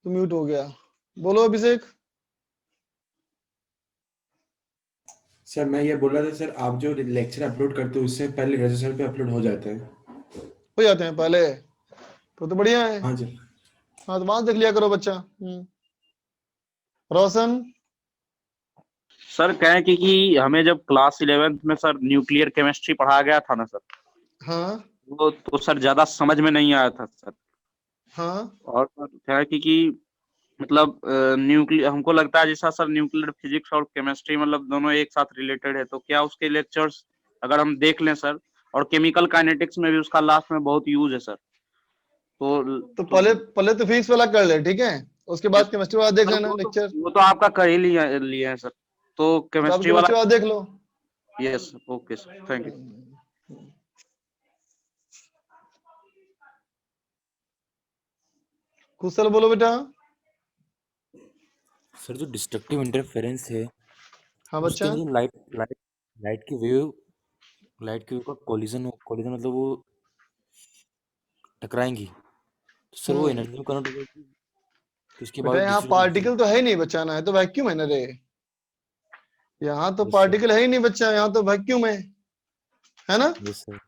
तो म्यूट हो गया। बोलो अभिषेक। सर मैं ये बोल रहा था सर, आप जो लेक्चर अपलोड करते हो उससे पहले रजिस्टर पे अपलोड हो जाते हैं? हो जाते हैं पहले, तो बढ़िया है। हाँ जी। हाँ तो वहां देख लिया करो बच्चा। रोशन। सर कहें कि हमें जब क्लास 11th में सर न्यूक्लियर केमिस्ट्री पढ़ाया गया था ना सर, हाँ वो तो सर ज्यादा समझ में नहीं आया था सर। हाँ और सर कहें कि मतलब न्यूक्लियर, हमको लगता है जैसा सर न्यूक्लियर फिजिक्स और केमिस्ट्री मतलब दोनों एक साथ रिलेटेड है, तो क्या उसके लेक्चर्स अगर हम देख लें सर, और केमिकल काइनेटिक्स में भी उसका लास्ट में बहुत यूज है सर, तो पहले तो फिजिक्स वाला कर ले, ठीक है, उसके बाद केमिस्ट्री वाला देख सर लेना लेक्चर। वो तो आपका कर ही लिए हैं सर, तो केमिस्ट्री वाला वाला देख लो। Yes okay sir, thank you. Kushal बोलो बेटा। सर जो डिस्ट्रक्टिव इंटरफेरेंस है, हाँ उसके बच्चा। अंदर लाइट की वेव का कोलिजन मतलब वो टकराएंगी, तो सर वो एनर्जी में कन्वर्ट हो जाएगी, तो उसके बेटा बाद यहाँ दूसरी पार्टिकल तो है ही नहीं बच्चा, ना है तो वैक्यूम है ना रे, यहाँ तो यस सर, पार्टिकल है ही नहीं बच्चा, यहाँ तो वैक्यूम है ना। Yes sir.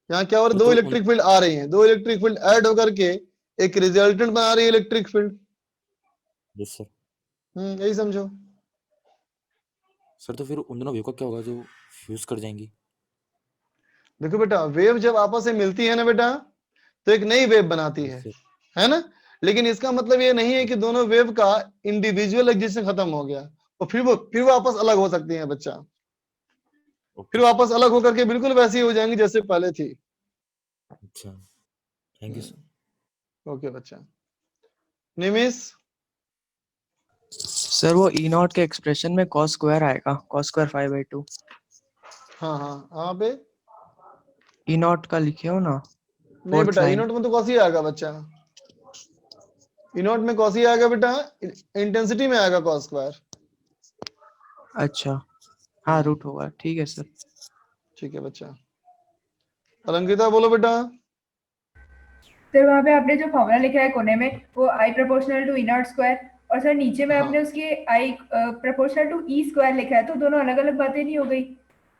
यहाँ क्या हो रहा है, तो दो उन इलेक्ट्रिक फील्ड आ रही हैं, दो इलेक्ट्रिक फील्ड ऐड होकर के एक रिजल्टेंट बना रही है इलेक्ट्रिक फील्ड। Yes sir. यही समझो। सर तो फिर उन दोनों वेव का क्या होगा जो फ्यूज कर जाएंगी? देखो बेटा, वेव जब आपस में मिलती है ना बेटा, तो एक नई वेव बनाती यस सर। है ना। लेकिन इसका मतलब ये नहीं है कि दोनों वेव का इंडिविजुअल एग्जिस्टेंस खत्म हो गया और फिर वो आपस अलग हो सकती हैं बच्चा, ओके फिर वापस अलग होकर के बिल्कुल वैसी हो जाएंगी जैसे पहले थी। अच्छा, थैंक यू सर। ओके बच्चा। निमिष। सर वो E0 के एक्सप्रेशन में cos स्क्वायर आएगा, cos स्क्वायर 5/2। हाँ हाँ हाँ पे ई नॉट का लिखे हो ना, नहीं फोर्थ बेटा, ई लाइन। नॉट में तो कौन सी आएगा बच्चा, ई नॉट में कौन सी आएगा बेटा, इंटेंसिटी में आएगा कॉस स्क्वायर। अच्छा हाँ, रूट होगा, ठीक है सर। ठीक है बच्चा। अलंकृता बोलो बेटा। सर वहाँ पे आपने जो फॉर्मूला लिखा है कोने में, वो I proportional to E naught square, और सर नीचे में हाँ आपने उसके I proportional to E square लिखा है, तो दोनों अलग अलग बातें नहीं हो गई?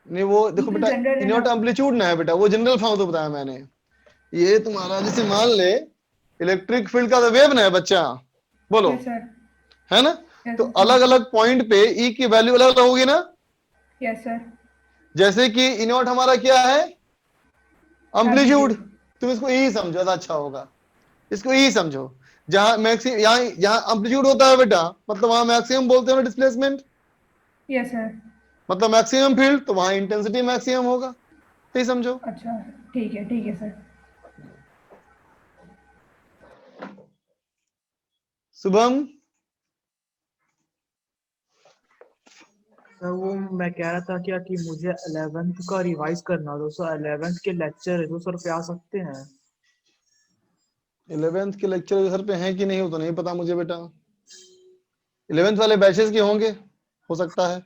नहीं वो देखो ये तो बेटा, जनरल ई है ना। नॉट एम्पलीट्यूड ना है बेटा, वो जनरल फॉर्म तो बताया मैंने। ये तुम्हारा जैसे मान ले इलेक्ट्रिक फील्ड का वेव ना है बच्चा, बोलो, यस सर। है ना। यस तो सर। अलग अलग पॉइंट पे ई की वैल्यू अलग अलग होगी ना। Yes sir. जैसे कि ई नॉट हमारा क्या है, एम्पलीट्यूड। एम्पलीट्यूड। तुम इसको ई समझो, ज्यादा अच्छा होगा। इसको ई समझो, जहां मैक्सिमम, यहाँ एम्पलीट्यूड होता है बेटा, मतलब वहां मैक्सिमम बोलते हैं डिस्प्लेसमेंट, यस सर। मतलब मैक्सिमम फील्ड, तो वहां इंटेंसिटी मैक्सिमम होगा। सही समझो। अच्छा ठीक है सर। शुभम। सर वो मैं कह रहा था क्या कि मुझे 11th का रिवाइज करना था, सर 11th के लेक्चर है तो सर पे आ सकते हैं? 11th के लेक्चर सर पे हैं कि नहीं हो तो नहीं पता मुझे बेटा, 11th वाले बैचेस के होंगे, हो सकता है।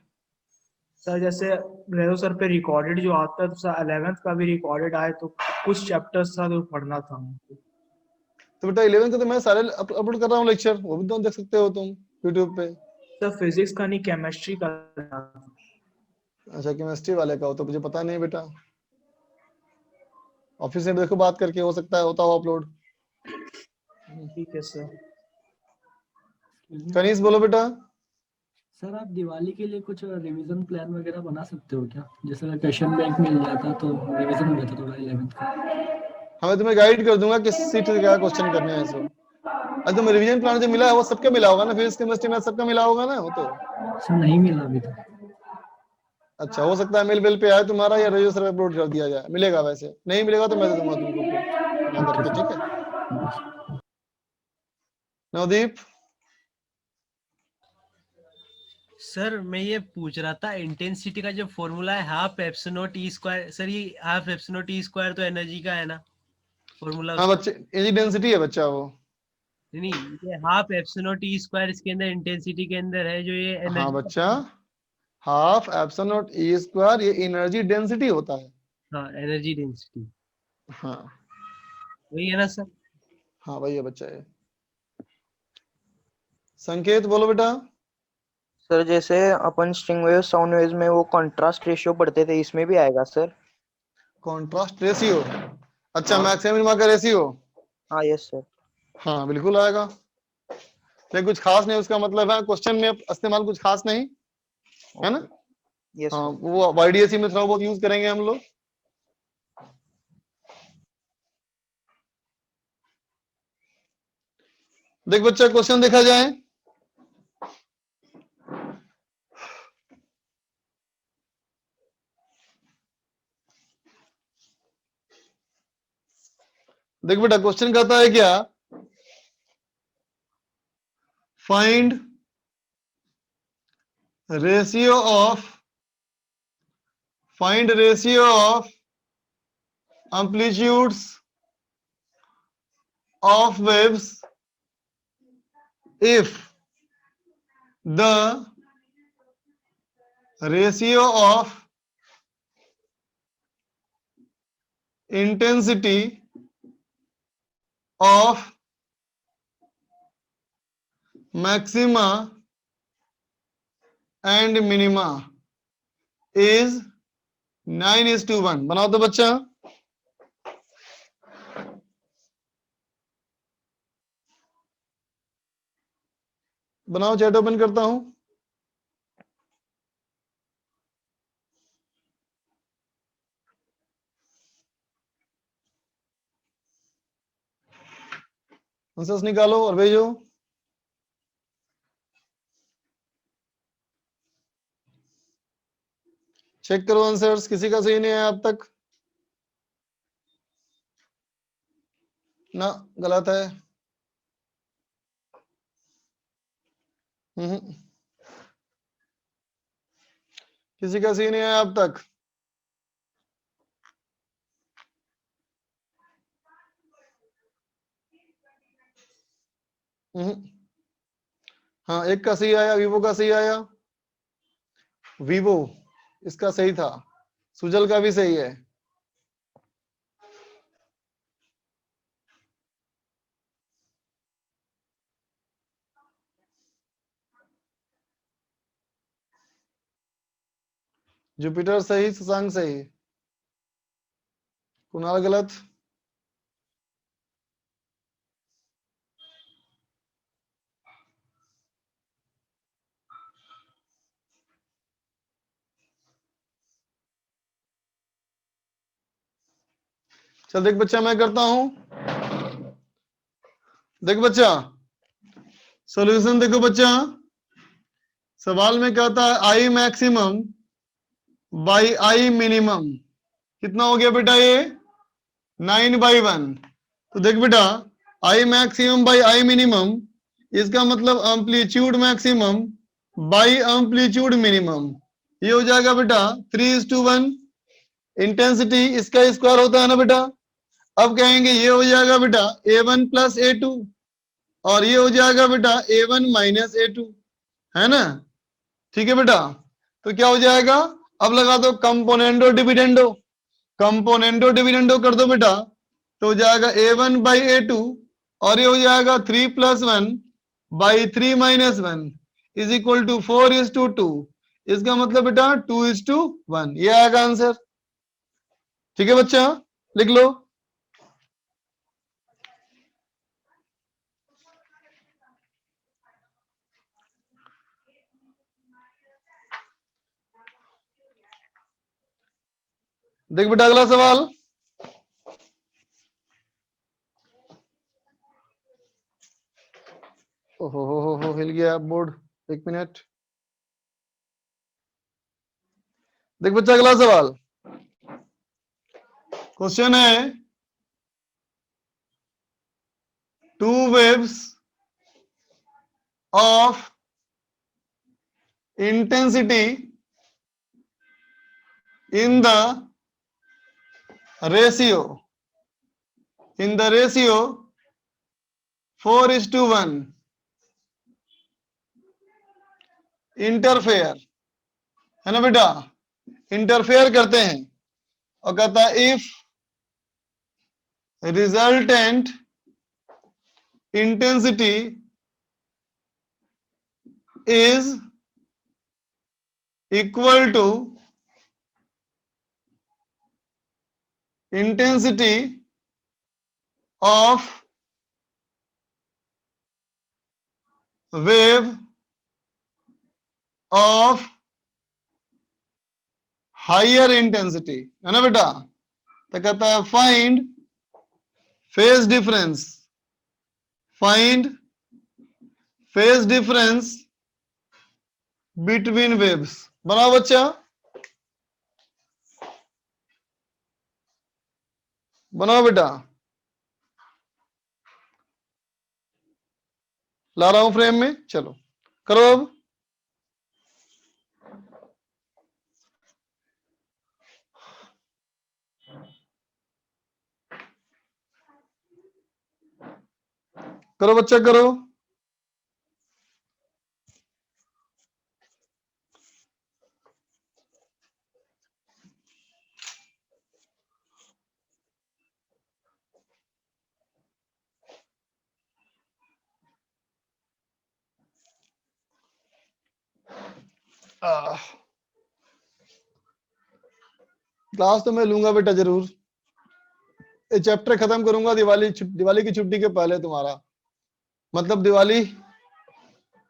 सर जैसे रेनो सर पे रिकॉर्डेड जो आता है, तो सर 11th का भी रिकॉर्डेड आए तो कुछ चैप्टर्स था तो पढ़ना था हमको। तो बेटा 11th के तो मैं सारे अपलोड कर रहा हूँ लेक्चर, वो भी तो देख सकते हो तुम यूट्यूब पे। सर फिजिक्स का नहीं, केमिस्ट्री का था। अच्छा केमिस्ट्री वाले का हो तो मुझे पता नहीं बेटा, ऑफिस में देखो बात करके, हो सकता है होता हो अपलोड। ठीक है सर। कनीस बोलो बेटा। सर आप दिवाली के लिए कुछ रिवीजन प्लान वगैरह बना सकते हो क्या? जैसे अगर क्वेश्चन बैंक मिल जाता तो रिवीजन हो जाता थोड़ा 11th का। हाँ मैं तुम्हें गाइड कर दूंगा किस सीट से क्या क्वेश्चन करने हैं सब। अरे तुम रिवीजन प्लान जो मिला है वो सबका मिला होगा ना, फिजिक्स केमिस्ट्री में सबका मिला होगा ना वो तो। सर नहीं मिला अभी तक। अच्छा हो सकता है मेल बेल पे आए तुम्हारा, या रजिस्टर अपलोड कर दिया जाए, मिलेगा, वैसे नहीं मिलेगा तो मैं दे दूंगा तुमको फिर बना करके, ठीक है। नवदीप। सर मैं ये पूछ रहा था, इंटेंसिटी का जो फॉर्मूला है half epsilon E square, sir ये हाफ एप्सिलॉन ई स्क्वायर तो एनर्जी का है ना फॉर्मूला हाँ उसका? बच्चे, एनर्जी डेंसिटी है बच्चा वो। नहीं, ये हाफ एप्सिलॉन ई स्क्वायर इसके अंदर इंटेंसिटी के अंदर है, जो ये हाँ एनर्जी बच्चा, half epsilon naught E square ये एनर्जी डेंसिटी होता है। हाँ एनर्जी डेंसिटी, हाँ वही है ना सर? हाँ वही है बच्चा ये। संकेत बोलो बेटा। सर जैसे अपन स्ट्रिंग वेव साउंड वेव में वो कॉन्ट्रास्ट रेशियो पढ़ते थे, इसमें भी आएगा सर? कॉन्ट्रास्ट रेशियो, अच्छा हाँ मैक्सिमम मिनिमा का रेशियो। हाँ यस सर। हाँ बिल्कुल आएगा, लेकिन कुछ खास नहीं, उसका मतलब है क्वेश्चन में इस्तेमाल कुछ खास नहीं है ना। यस हाँ सर। वो वाईडीएसी में थोड़ा बहुत यूज करेंगे हम लोग। देख बच्चा क्वेश्चन देखा जाए, देख बेटा क्वेश्चन कहता है क्या, find ratio of amplitudes of waves if the ratio of intensity of maxima and minima is 9:1। बनाओ तो बच्चा, बनाओ, चैट ओपन करता हूं। आंसर्स निकालो और भेजो। चेक करो आंसर्स, किसी का सही नहीं है अब तक ना, गलत है। किसी का सही नहीं है अब तक। हाँ, एक का सही आया, वीवो का सही आया, वीवो इसका सही था, सुजल का भी सही है। जुपिटर सही, शशांक सही, कुणाल गलत। चल देख बच्चा, मैं करता हूं, देख बच्चा सॉल्यूशन देखो बच्चा, सवाल में कहता है I maximum by I minimum, कितना हो गया बेटा ये 9/1। तो देख बेटा I maximum by I minimum, इसका मतलब amplitude maximum by amplitude minimum, ये हो जाएगा बेटा 3:1। इंटेंसिटी इसका स्क्वायर होता है ना बेटा। अब कहेंगे ये हो जाएगा बेटा A1 प्लस A2, और ये हो जाएगा बेटा A1 माइनस A2, है ना। ठीक है बेटा, तो क्या हो जाएगा, अब लगा दो कंपोनेंडो डिविडेंडो, कंपोनेंडो डिविडेंडो कर दो बेटा, तो हो जाएगा A1 बाई A2, और ये हो जाएगा 3 + 1 बाई 3 - 1 इज इक्वल टू 4:2। इसका मतलब बेटा 2:1, ये आएगा आंसर। ठीक है बच्चा, लिख लो। देख बेटा अगला सवाल, ओहो हिल गया बोर्ड, एक मिनट। देख बच्चा अगला सवाल, क्वेश्चन है 2 waves of intensity in the ratio 4:1 interfere, है ना बेटा, इंटरफेयर करते हैं, और कहता है if resultant intensity is equal to intensity of wave of higher intensity, है ना बेटा। तो कहता है find phase difference, find phase difference between waves. बनाओ बच्चा, बनाओ बेटा, ला रहा हूं फ्रेम में, चलो करो अब। करो बच्चा करो। क्लास तो मैं लूंगा बेटा जरूर, ये चैप्टर खत्म करूंगा दिवाली की छुट्टी के पहले तुम्हारा, मतलब दिवाली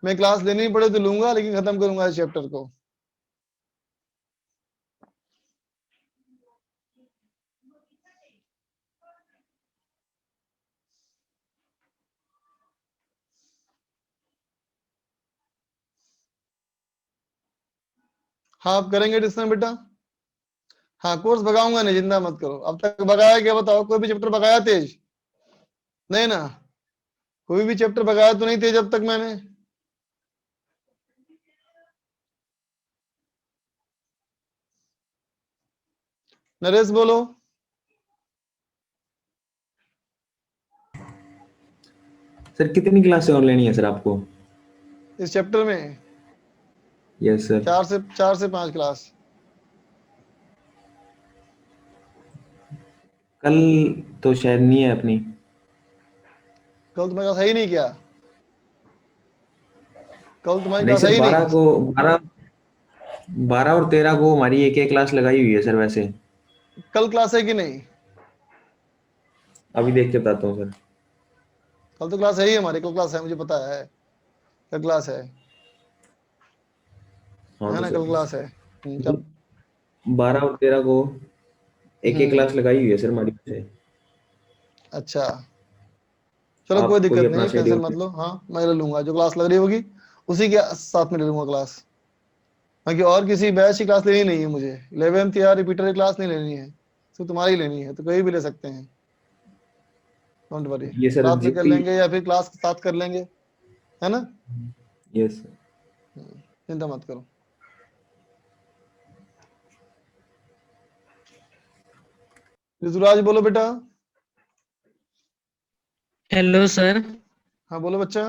में क्लास लेनी पड़े तो लूंगा, लेकिन खत्म करूंगा इस चैप्टर को। हाँ आप करेंगे डिस्कशन बेटा। हाँ कोर्स भगाऊंगा नहीं, चिंता मत करो। अब तक भगाया क्या बताओ, कोई भी चैप्टर भगाया तेज? नहीं ना, कोई भी चैप्टर भगाया तो नहीं तेज अब तक मैंने। नरेश बोलो। सर कितनी क्लासें और लेनी है सर आपको? इस चैप्टर में यस सर। 4 से 5 क्लास। कल तो शायद नहीं है अपनी। कल तुम्हारे क्लास है ही नहीं क्या? कल तुम्हारी नहीं क्लास है सर, ही 12 नहीं? को 12 और 13 को हमारी एक क्लास लगाई हुई है सर वैसे। कल क्लास है कि नहीं? अभी देख के बताता हूँ सर। कल तो क्लास है ही हमारी, कल क्लास है, मुझे पता है कल क्लास है हाँ तो ना? सर कल क्लास है। चल। 12 और 13 को एक क्लास लगाई हुई है सर हमारी से। अच्छा, चलो कोई आप कोई दिक्कत अपना नहीं, टेंशन शेड्यूल। मत लो। हाँ, मैं ले लूंगा, जो क्लास लग रही होगी उसी के साथ में ले लूंगा क्लास। बाकी और किसी बैच की क्लास लेनी नहीं है मुझे। 11th या रिपीटर की क्लास नहीं लेनी है, सिर्फ तुम्हारी लेनी है, तो कोई भी ले सकते हैं। डोंट वरी, ये सर रात में कर जीपी। लेंगे या फिर क्लास के साथ कर लेंगे, है ना? Yes sir. चिंता मत करो। ऋतुराज बोलो बेटा। Hello sir. हाँ बोलो बच्चा।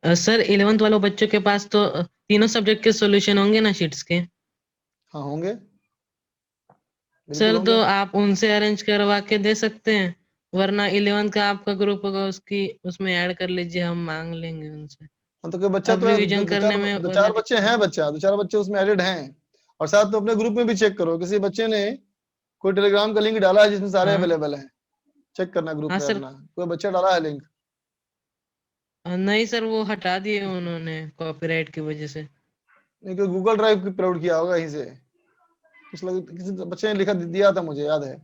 सर 11th वालों बच्चों के पास तो तीनों सब्जेक्ट के सॉल्यूशन होंगे ना शीट्स के? हाँ होंगे, बिल्कुल सर होंगे। तो आप उनसे अरेंज करवा के दे सकते हैं, वरना 11th का आपका ग्रुप होगा उसकी उसमें ऐड कर लीजिए, हम मांग लेंगे उनसे। हाँ तो कोई बच्चा अब तो है, रिवीजन करने में दो वरना चार बच्चे हैं, बच्चा 2-4 बच्चे उसमें एडेड हैं। और साथ तो अपने ग्रुप में भी चेक करो, किसी बच्चे ने कोई टेलीग्राम का लिंक डाला है जिसमें सारे हाँ अवेलेबल हैं। चेक करना ग्रुप हाँ में सर। अपना, कोई बच्चा डाला है लिंक। नहीं सर, वो हटा दिए उन्होंने कॉपीराइट की वजह से। नहीं, कोई गूगल ड्राइव अपलोड किया होगा यहीं से, किसी बच्चे ने लिखा दिया था, मुझे याद है।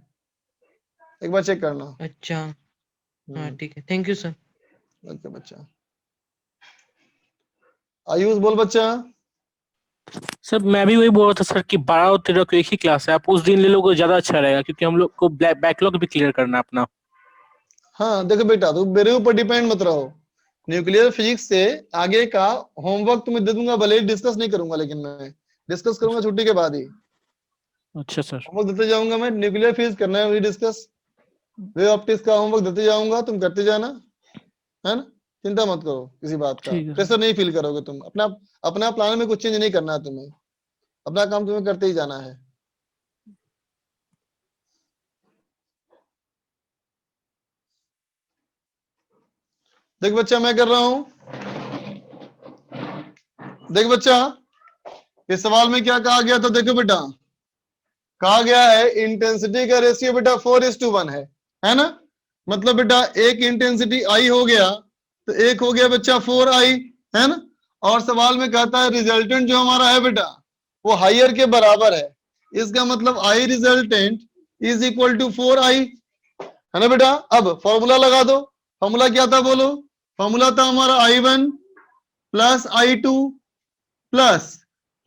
एक बार चेक करना। अच्छा हाँ ठीक है, थैंक यू सर। ओके बच्चा। आयुष बोल बच्चा। सर मैं भी वही बोल रहा था सर कि 12 और 13 को एक ही क्लास है, आप उस दिन ले लोगे ज्यादा अच्छा रहेगा, क्योंकि हम लोग को बैकलॉग भी क्लियर करना है अपना। हाँ देखो बेटा, तुम मेरे ऊपर डिपेंड मत रहो। न्यूक्लियर फिजिक्स से आगे का होमवर्क तुम्हें दे दूंगा, भले ही डिस्कस नहीं करूंगा, लेकिन मैं डिस्कस करूंगा छुट्टी के बाद ही। अच्छा सर। होमवर्क देते जाऊंगा मैं, न्यूक्लियर फिजिक्स करना है वही डिस्कस। वे ऑप्टिक्स का होमवर्क देते जाऊंगा, तुम करते जाना, है ना? चिंता मत करो किसी बात का, ठीक है सर। प्रेशर नहीं फील करोगे तुम। अपना अपना प्लान में कुछ चेंज नहीं करना है तुम्हें, अपना काम तुम्हें करते ही जाना है। देख बच्चा, मैं कर रहा हूं, देख बच्चा, इस सवाल में क्या कहा गया था? देखो बेटा, कहा गया है इंटेंसिटी का रेशियो बेटा 4:1 है ना? मतलब बेटा एक इंटेंसिटी आई हो गया तो एक हो गया बच्चा 4i, है ना? और सवाल में कहता है रिजल्टेंट जो हमारा है बेटा वो हायर के बराबर है। इसका मतलब I resultant is equal to 4i, है ना बेटा? अब फॉर्मूला लगा दो। फॉर्मूला क्या था बोलो? फॉर्मूला था हमारा i1 plus i2 plus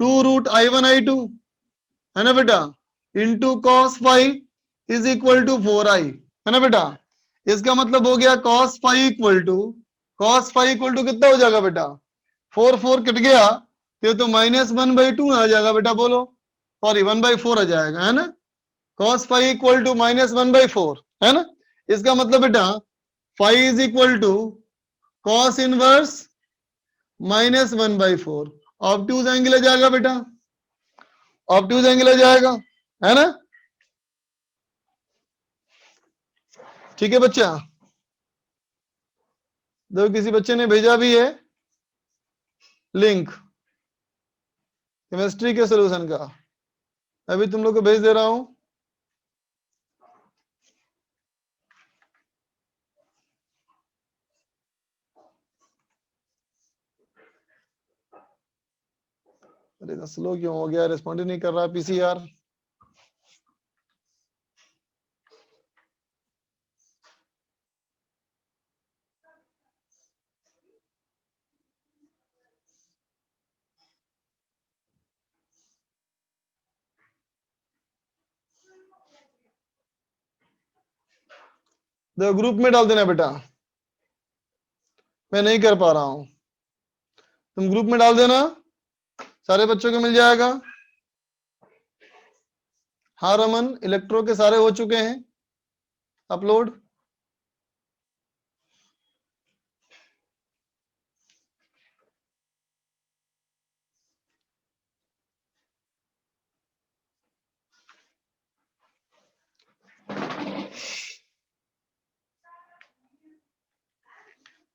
2√i1 i2, है ना बेटा, into cos five is equal to 4i, है ना बेटा? इसका मतलब हो गया cos फाइव इक्वल टू कितना हो जाएगा बेटा? 4 कट गया तो -1/2 आ जाएगा बेटा, बोलो। सॉरी 1/4 आ जाएगा, है ना? cos फाइव इक्वल टू -1/4, है ना? इसका मतलब बेटा five is equal to cos inverse -1/4। Obtuse angle आ जाएगा बेटा, ऑब्ट्यूज एंगल आ जाएगा, है ना? ठीक है बच्चा। देखो किसी बच्चे ने भेजा भी है लिंक केमिस्ट्री के सॉल्यूशन का, अभी तुम लोग को भेज दे रहा हूं। अरे इतना स्लो क्यों हो गया? रिस्पॉन्ड ही नहीं कर रहा पीसी यार। देखो ग्रुप में डाल देना बेटा, मैं नहीं कर पा रहा हूं, तुम ग्रुप में डाल देना, सारे बच्चों को मिल जाएगा। हाँ रमन, इलेक्ट्रो के सारे हो चुके हैं अपलोड।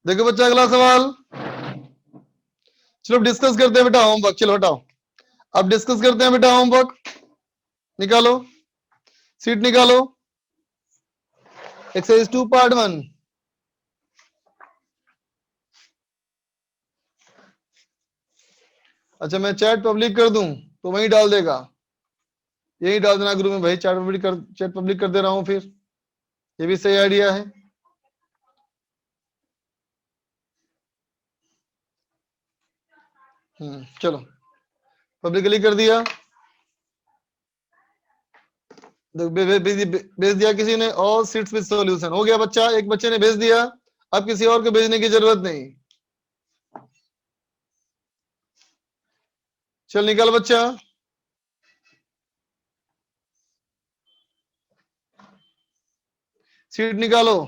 देखो बच्चा अगला सवाल, चलो डिस्कस करते हैं बेटा होमवर्क, चलो हटाओ, अब डिस्कस करते हैं बेटा होमवर्क, निकालो सीट निकालो, एक्सरसाइज 2 पार्ट 1। अच्छा मैं चैट पब्लिक कर दूं तो वहीं डाल देगा, यही डाल देना ग्रुप में भाई, चैट पब्लिक कर दे रहा हूं, फिर ये भी सही आइडिया है। चलो पब्लिकली कर दिया, भेज दिया किसी ने, ऑल सीट्स विद सॉल्यूशन हो गया बच्चा, एक बच्चे ने भेज दिया, अब किसी और को भेजने की जरूरत नहीं। चल निकल बच्चा, सीट निकालो।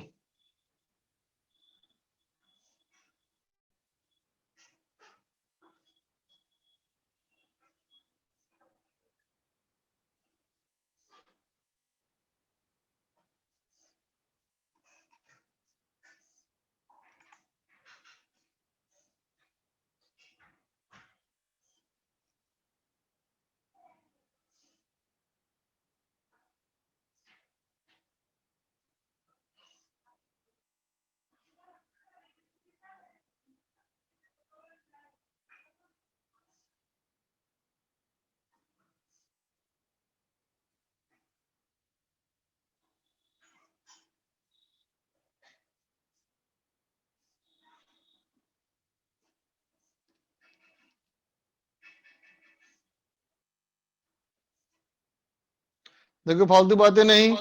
देखो फालतू बातें नहीं,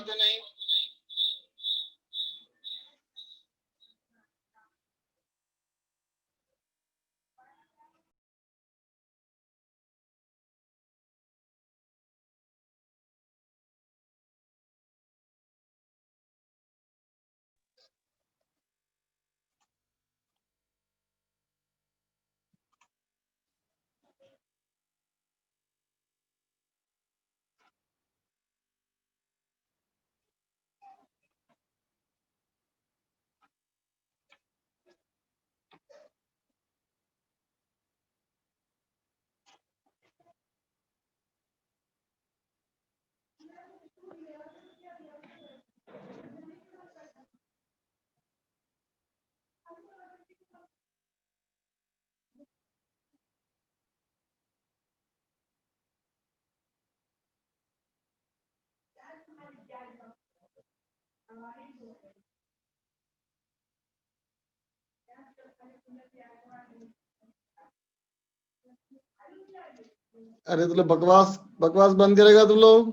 अरे तुम लोग बकवास बकवास बंद करेगा तुम लोग।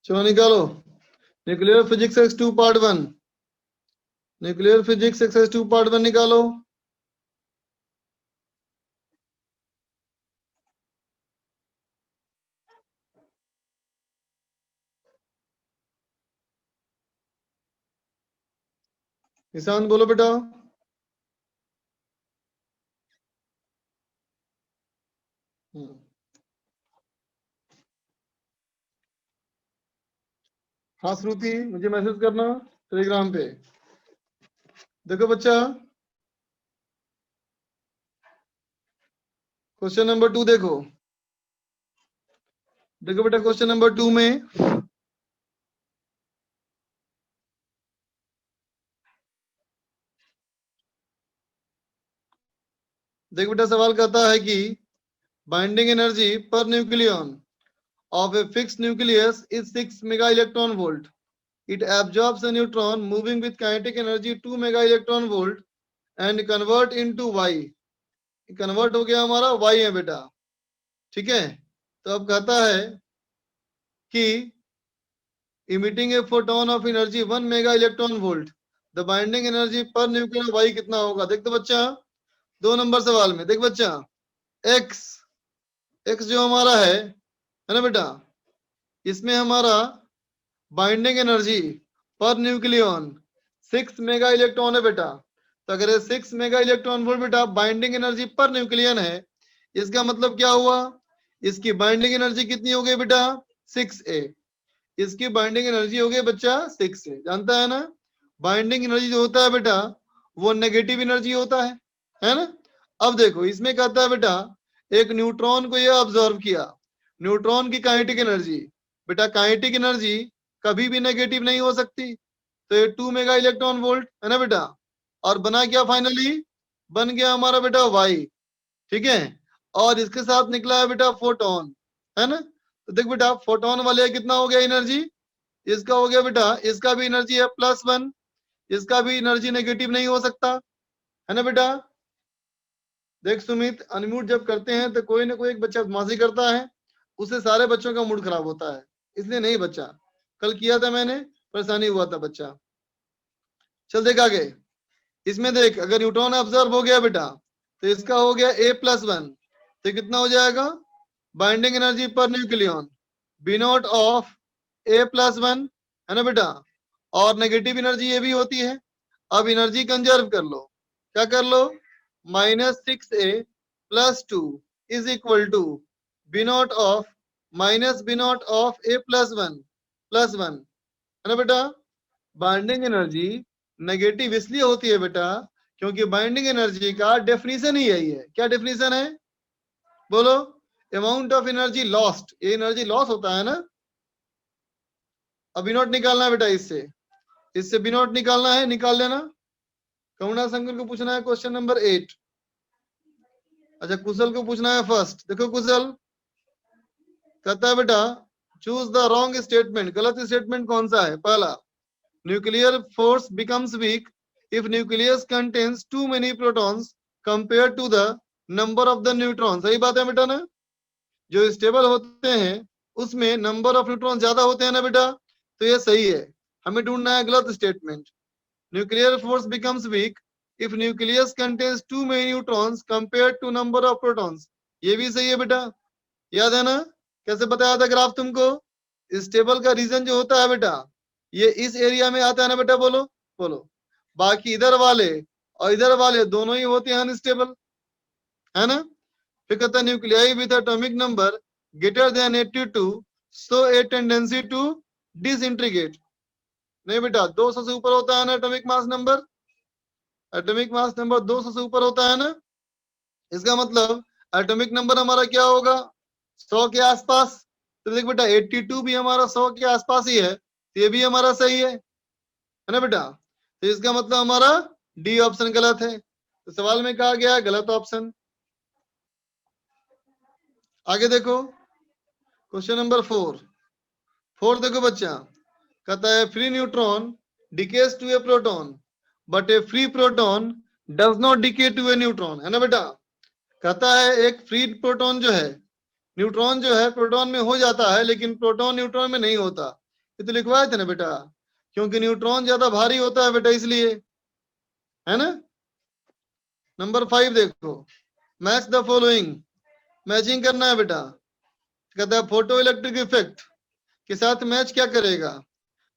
चलो निकालो, nuclear physics x 2 part 1, nuclear physics x 2 part 1 निकालो। किसान बोलो बेटा। हाँ श्रुति मुझे मैसेज करना टेलीग्राम पे। देखो बच्चा क्वेश्चन नंबर 2 देखो, देखो बेटा क्वेश्चन नंबर 2 में देखो बेटा सवाल कहता है कि binding energy per nucleon of a fixed nucleus is 6 mega electron volt. It absorbs a neutron moving with kinetic energy 2 mega electron volt and convert into Y. Convert हो गया हमारा Y है बेटा, ठीक है। तो अब कहता है कि emitting a photon of energy 1 mega electron volt, the binding energy per nucleon Y कितना होगा। देख तो बच्चा 2 नंबर सवाल में देख बच्चा, x जो हमारा है ना बेटा, इसमें हमारा binding energy per nucleon 6 mega electron है बेटा। तो अगर 6 मेगा इलेक्ट्रॉन वोल्ट बेटा बाइंडिंग एनर्जी पर न्यूक्लियन है, इसका मतलब क्या हुआ, इसकी बाइंडिंग एनर्जी कितनी हो गई बेटा 6a, इसकी बाइंडिंग एनर्जी हो गई बच्चा 6a, जानता है ना। बाइंडिंग एनर्जी जो होता है बेटा वो नेगेटिव एनर्जी होता है ना। अब देखो इसमें कहता है बेटा एक न्यूट्रॉन को ये ऑब्जर्व किया, न्यूट्रॉन की काइनेटिक एनर्जी, बेटा काइनेटिक एनर्जी कभी भी नेगेटिव नहीं हो सकती, तो ये 2 मेगा इलेक्ट्रॉन वोल्ट है ना बेटा। और बना क्या फाइनली, बन गया हमारा बेटा वाई, ठीक है। और इसके साथ निकला है बेटा फोटोन, है ना। तो देख बेटा फोटोन वाले कितना हो गया एनर्जी, इसका हो गया बेटा, इसका भी एनर्जी है +1, इसका भी एनर्जी नेगेटिव नहीं हो सकता, है ना बेटा। देख सुमित, अनम्यूट जब करते हैं तो कोई ना कोई एक बच्चा बदमाशी करता है, उससे सारे बच्चों का मूड खराब होता है, इसलिए नहीं बच्चा, कल किया था मैंने, परेशानी हुआ था बच्चा। चल देख आगे, इसमें देख अगर न्यूट्रॉन ऑब्जर्व हो गया बेटा तो इसका हो गया A+1, तो कितना हो जाएगा binding energy per nucleon B0 of A+1, है ना बेटा। और नेगेटिव एनर्जी ये भी होती है। अब एनर्जी कंजर्व कर लो, क्या कर लो, -6a + 2 is equal to B0 of -B0 of A+1 है ना बेटा। बाइंडिंग एनर्जी नेगेटिव इसलिए होती है बेटा क्योंकि बाइंडिंग एनर्जी का डेफिनेशन ही यही है। क्या डेफिनेशन है बोलो, अमाउंट ऑफ एनर्जी लॉस्ट, ये एनर्जी लॉस होता है ना। अब B0 निकालना है बेटा, इससे B0 निकालना है, निकाल लेना। करुणा शंकर को पूछना है क्वेश्चन नंबर 8। अच्छा कुशल को पूछना है फर्स्ट। देखो कुशल कहता है बेटा चूज द रॉन्ग स्टेटमेंट, गलत स्टेटमेंट कौन सा है। पहला, nuclear force becomes weak if nucleus contains too many protons compare to the number of the neutron. सही बात है बेटा ना, जो स्टेबल होते हैं उसमें नंबर ऑफ न्यूट्रॉन ज्यादा होते हैं ना बेटा, तो ये सही है। हमें ढूंढना है गलत statement. Nuclear force becomes weak if nucleus contains too many neutrons compare to number of protons, ये भी सही है बेटा। याद है ना कैसे बताया था ग्राफ तुमको, स्टेबल का रीजन जो होता है बेटा ये इस एरिया में आता है ना बेटा, बोलो बोलो। बाकी इधर वाले और इधर वाले दोनों ही होते हैं अनस्टेबल, है ना। फिर कहता है nuclei with atomic number greater than 82 so a tendency to disintegrate. नहीं बेटा 200 से ऊपर होता है ना atomic mass number, atomic mass number 200 से ऊपर होता है ना। इसका मतलब एटॉमिक नंबर हमारा क्या होगा 100 के आसपास। तो देख बेटा 82 भी हमारा 100 के आसपास ही है, तो ये भी हमारा सही है ना बेटा। तो इसका मतलब हमारा डी ऑप्शन गलत है, तो सवाल में कहा गया है गलत ऑप्शन। आगे देखो क्वेश्चन नंबर 4 देखो बच्चा, कहता है free neutron decays to a proton but a free proton does not decay to a neutron, है ना बेटा। कहता है एक फ्री प्रोटॉन जो है, न्यूट्रॉन जो है प्रोटॉन में हो जाता है लेकिन प्रोटॉन न्यूट्रॉन में नहीं होता। ये तो लिखवाए थे ना बेटा, क्योंकि न्यूट्रॉन ज्यादा भारी होता है बेटा इसलिए, है ना। नंबर 5 देखो, मैच द फॉलोइंग, मैचिंग करना है बेटा। कहता है फोटो इलेक्ट्रिक इफेक्ट के साथ मैच क्या करेगा,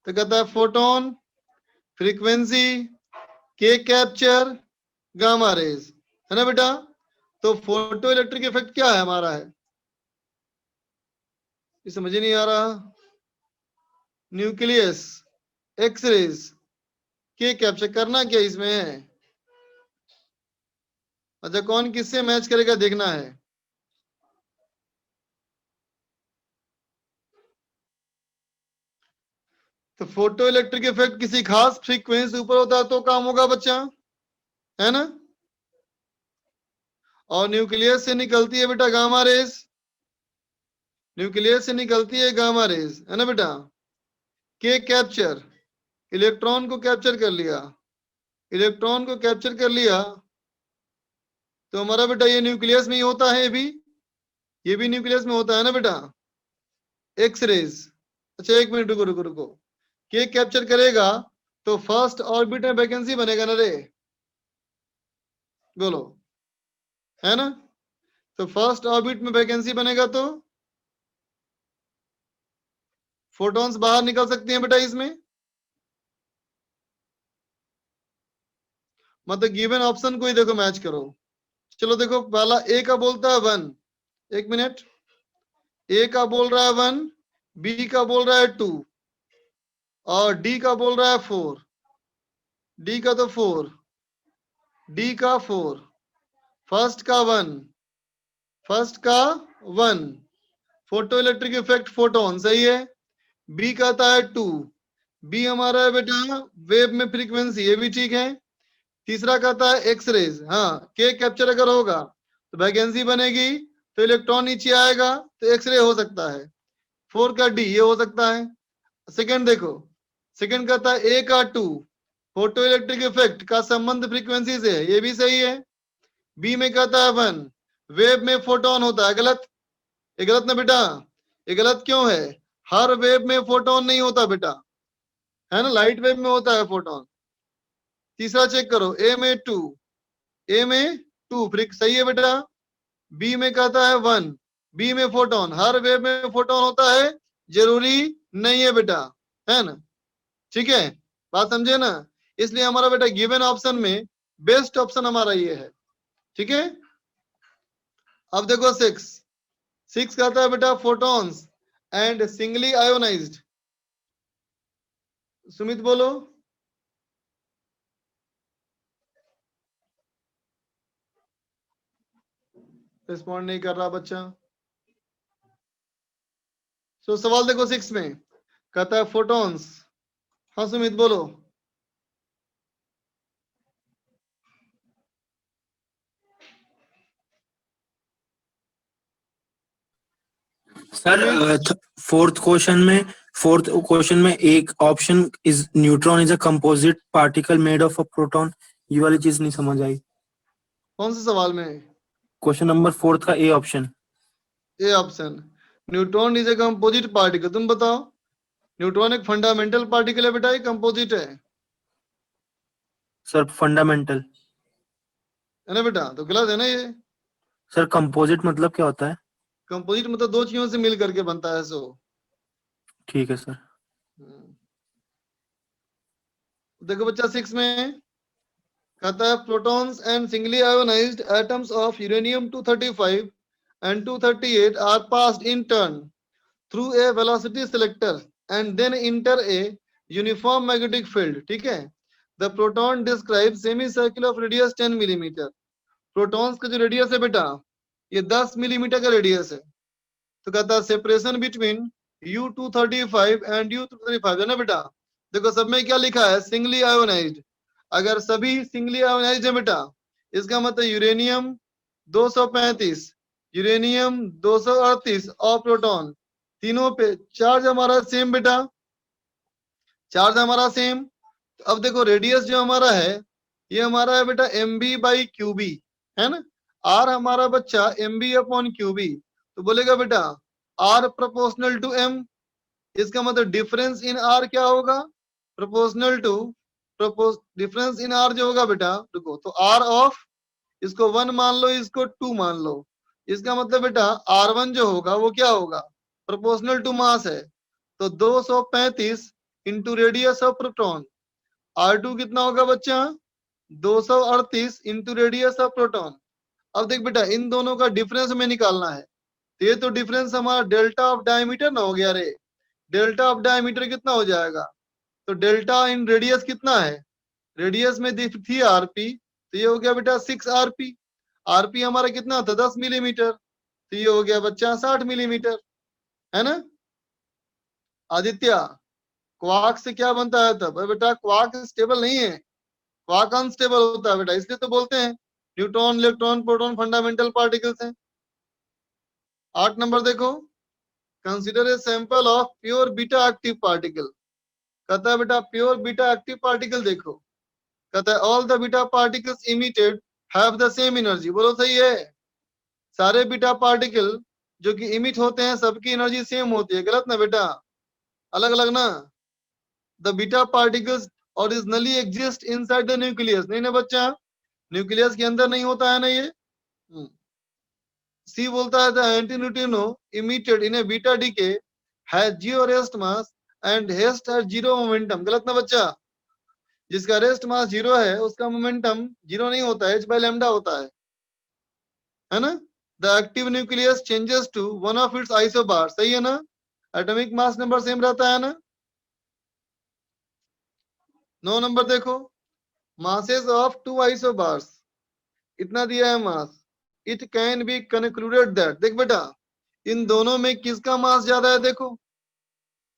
तो कहता है फोटोन, फ्रीक्वेंसी, के कैप्चर, गामा रेज, है ना बेटा। तो फोटो इलेक्ट्रिक इफेक्ट क्या है हमारा है, ये समझ ही नहीं आ रहा। न्यूक्लियस, एक्स रेज, के कैप्चर करना क्या इसमें है। अच्छा कौन किससे मैच करेगा देखना है। तो फोटो इलेक्ट्रिक इफेक्ट किसी खास फ्रीक्वेंसी ऊपर होता है तो काम होगा बच्चा, है ना। और न्यूक्लियस से निकलती है बेटा गामा रेज, न्यूक्लियस से निकलती है गामा रेज, है ना बेटा। के कैप्चर, इलेक्ट्रॉन को कैप्चर कर लिया, इलेक्ट्रॉन को कैप्चर कर लिया तो हमारा बेटा ये न्यूक्लियस में ही होता है, ये भी न्यूक्लियस में होता है ना बेटा। एक्स रेज, अच्छा एक मिनट रुको रुको रुको, के कैप्चर करेगा तो फर्स्ट ऑर्बिट में वैकेंसी बनेगा ना रे, बोलो, है ना। तो फर्स्ट ऑर्बिट में वैकेंसी बनेगा तो फोटॉन्स बाहर निकल सकती हैं बेटा इसमें। मतलब गिवन ऑप्शन को ही देखो मैच करो। चलो देखो पहला ए का बोलता है 1, एक मिनट, ए का बोल रहा है 1, बी का बोल रहा है 2 और डी का बोल रहा है 4, डी का तो 4, डी का 4, फर्स्ट का 1, फर्स्ट का 1, फोटो इलेक्ट्रिक इफेक्ट फोटोन सही है। बी कहता है 2, बी हमारा है बेटा वेव में फ्रीक्वेंसी, ये भी ठीक है। तीसरा कहता है एक्सरेज, हाँ के कैप्चर अगर होगा तो वैकेंसी बनेगी तो इलेक्ट्रॉन नीचे आएगा तो एक्सरे हो सकता है। 4 का डी ये हो सकता है। सेकंड देखो, सेकंड कहता है ए का 2, फोटो इलेक्ट्रिक इफेक्ट का संबंध फ्रीक्वेंसी से है, ये भी सही है। बी में कहता है 1, वेव में फोटोन होता है, गलत, ये गलत ना बेटा, ये गलत क्यों है? हर वेव में फोटोन नहीं होता बेटा, है ना, लाइट वेव में होता है फोटोन। तीसरा चेक करो, ए में 2, ए में 2 फ्रिक सही है बेटा। बी में कहता है 1, बी में फोटोन, हर वेव में फोटोन होता है जरूरी नहीं है बेटा, है ना, ठीक है, बात समझे ना। इसलिए हमारा बेटा गिवन ऑप्शन में बेस्ट ऑप्शन हमारा ये है, ठीक है। अब देखो 6 कहता है बेटा photons and singly ionised, Sumit बोलो। रिस्पॉन्ड नहीं कर रहा बच्चा। तो सवाल देखो 6 में कहता है फोटॉन्स, हाँ सुमित बोलो। सर फोर्थ क्वेश्चन में एक option is neutron is a composite particle made of a proton, ये वाली चीज नहीं समझ आई। कौन से सवाल में? क्वेश्चन नंबर 4 का A option. A option, neutron is a composite particle, तुम बताओ। न्यूट्रॉन एक फंडामेंटल पार्टिकल है बेटा, ये कंपोजिट है। सर फंडामेंटल है ना बेटा, तो गलत है ना ये। सर कंपोजिट मतलब क्या होता है? कंपोजिट मतलब दो चीजों से मिल करके बनता है, सो ठीक है सर। देखो बच्चा 6 में कहता है protons and singly ionised atoms of uranium 235 and 238 are passed in turn through a velocity selector and then enter a uniform magnetic field, ठीक है। The proton describes semicircle of radius 10 millimeter. Protons का जो रेडियस है बेटा ये 10 मिलीमीटर का रेडियस है। तो कहता है separation between U235 and U235, है ना बेटा। देखो सब में क्या लिखा है, सिंगली आयोनाइज्ड। अगर सभी सिंगली आयोनाइज्ड है बेटा, इसका मतलब यूरेनियम 235, यूरेनियम 238 और प्रोटॉन तीनों पे चार्ज हमारा सेम बेटा, चार्ज हमारा सेम। अब देखो रेडियस जो हमारा है ये हमारा है बेटा MB/QB, है ना। R हमारा बच्चा MB/QB, तो बोलेगा बेटा R प्रोपोर्शनल टू M, इसका मतलब डिफरेंस इन R क्या होगा, proportional to difference in R जो होगा बेटा, देखो तो R ऑफ, इसको 1 मान लो, इसको 2 मान लो, इसका मतलब बेटा R1 जो होगा वो क्या होगा, प्रोपोर्शनल टू मास है। तो 235 into radius of proton, R2 कितना होगा बच्चा 238 इंटू रेडियस ऑफ प्रोटॉन। अब देख बेटा इन दोनों का डिफरेंस हमें निकालना है, तो ये तो डिफरेंस हमारा डेल्टा ऑफ डायमीटर ना हो गया रे, डेल्टा ऑफ डायमीटर कितना हो जाएगा, तो डेल्टा इन रेडियस कितना है, रेडियस में थी आरपी, तो ये हो गया बेटा 6 आरपी, आरपी हमारा कितना था 10 मिलीमीटर, तो ये हो गया बच्चा 60 मिलीमीटर, है ना। आदित्य क्वार्क से क्या बनता है तब, बेटा क्वार्क स्टेबल नहीं है, क्वार्क अनस्टेबल होता है बेटा, इसलिए तो बोलते हैं neutron electron proton fundamental particles हैं। 8 नंबर देखो, consider a sample of pure beta active particle, कहता है बेटा प्योर बीटा एक्टिव पार्टिकल देखो, कहता है all the beta particles emitted have the same energy, बोलो सही है, सारे बीटा पार्टिकल जो कि इमिट होते हैं सबकी एनर्जी सेम होती है, गलत ना बेटा, अलग अलग ना। The beta particles originally exist inside the nucleus, नहीं ना बच्चा, न्यूक्लियस के अंदर नहीं होता है ना ये। सी बोलता है the antineutrino emitted in a beta decay has zero rest mass and हेस्ट हैज जीरो मोमेंटम, गलत ना बच्चा, जिसका रेस्ट मास 0 है उसका मोमेंटम 0 नहीं होता है, h/λ होता है ना। The active nucleus changes to one of its isobar, सही है ना? एटॉमिक मास नंबर सेम रहता है ना? 9 नंबर देखो, masses of 2 isobars, इतना दिया है mass, it can be concluded that, देख बेटा इन दोनों में किसका मास ज्यादा है, देखो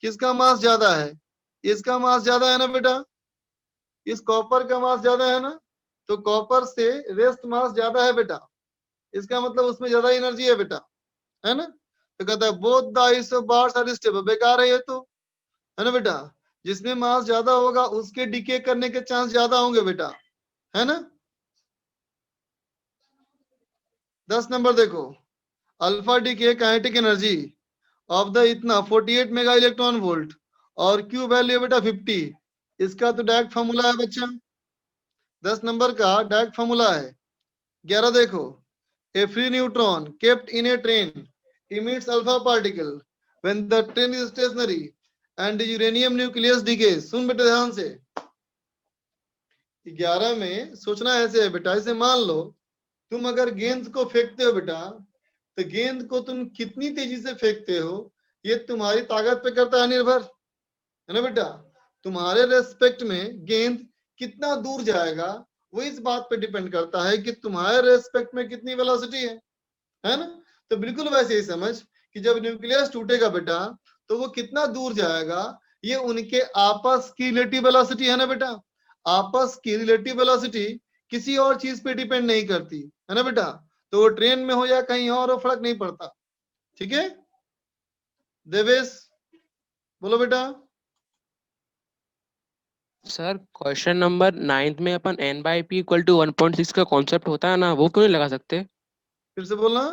किसका मास ज्यादा है, इसका मास ज्यादा है ना बेटा, इस कॉपर का मास ज्यादा है ना, तो कॉपर से रेस्ट मास ज्यादा है बेटा, इसका मतलब उसमें ज्यादा एनर्जी है बेटा, है ना? तो कहता है both the isobars are stable, बेकार है ये तो, है ना बेटा? जिसमें मास ज्यादा होगा उसके डिके करने के चांस ज्यादा होंगे बेटा, है ना? 10 नंबर देखो, alpha decay kinetic energy of the इतना 48 मेगा इलेक्ट्रॉन वोल्ट और क्यू वैल्यू बेटा 50, इसका तो डायरेक्ट फॉर्मूला है बच्चा, 10 नंबर का डायरेक्ट फॉर्मूला है। 11 देखो, a free neutron kept in a train emits alpha particle when the train is stationary and the uranium nucleus decays, सुन बेटा ध्यान से, 11 में सोचना ऐसे है बेटा, इसे मान लो तुम अगर गेंद को फेंकते हो बेटा, तो गेंद को तुम कितनी तेजी से फेंकते हो ये तुम्हारी ताकत पे करता है निर्भर, है ना बेटा? तुम्हारे रेस्पेक्ट में गेंद कितना दूर जाएगा वो इस बात पे डिपेंड करता है कि तुम्हारे रेस्पेक्ट में कितनी वेलोसिटी है ना? तो बिल्कुल वैसे ही समझ कि जब न्यूक्लियस टूटेगा बेटा तो वो कितना दूर जाएगा, ये उनके आपस की रिलेटिव वेलोसिटी है ना बेटा? आपस की रिलेटिव वेलोसिटी किसी और चीज पे डिपेंड नहीं करती, है ना बेटा? तो वो ट्रेन में हो या कहीं और, वो फर्क नहीं पड़ता, ठीक है? देवेश बोलो बेटा। सर क्वेश्चन नंबर 9 में अपन n/p इक्वल टू 1.6 का कॉन्सेप्ट होता है ना, वो क्यों नहीं लगा सकते? फिर से बोलना।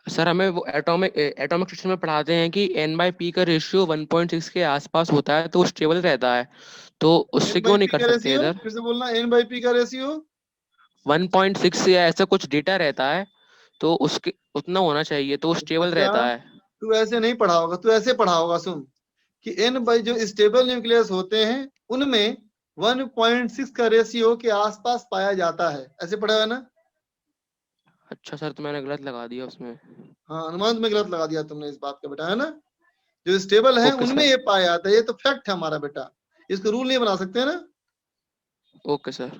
सर हमें वो एटॉमिक स्ट्रक्चर में पढ़ाते हैं कि n/p का रेशियो 1.6 के आसपास होता है तो वो स्टेबल रहता है, तो उससे क्यों नहीं कर सकते इधर? फिर से बोलना, n/p का रेशियो 1.6 या ऐसा कुछ डेटा रहता है तो उसके उतना होना चाहिए तो वो स्टेबल रहता है। तू ऐसे नहीं पढ़ा होगा, तू ऐसे पढ़ा होगा, सुन कि n बाई जो स्टेबल न्यूक्लियस होते हैं उनमें 1.6 का रेशियो के आसपास पाया जाता है, ऐसे पढ़ा है ना? अच्छा सर, तो मैंने गलत लगा दिया उसमें। हाँ, अनुमान में गलत लगा दिया तुमने इस बात का बेटा, है ना? जो स्टेबल है ओके उनमें सर। ये पाया जाता है, ये तो फैक्ट है हमारा बेटा, इसको रूल नहीं बना सकते, है ना? Okay sir.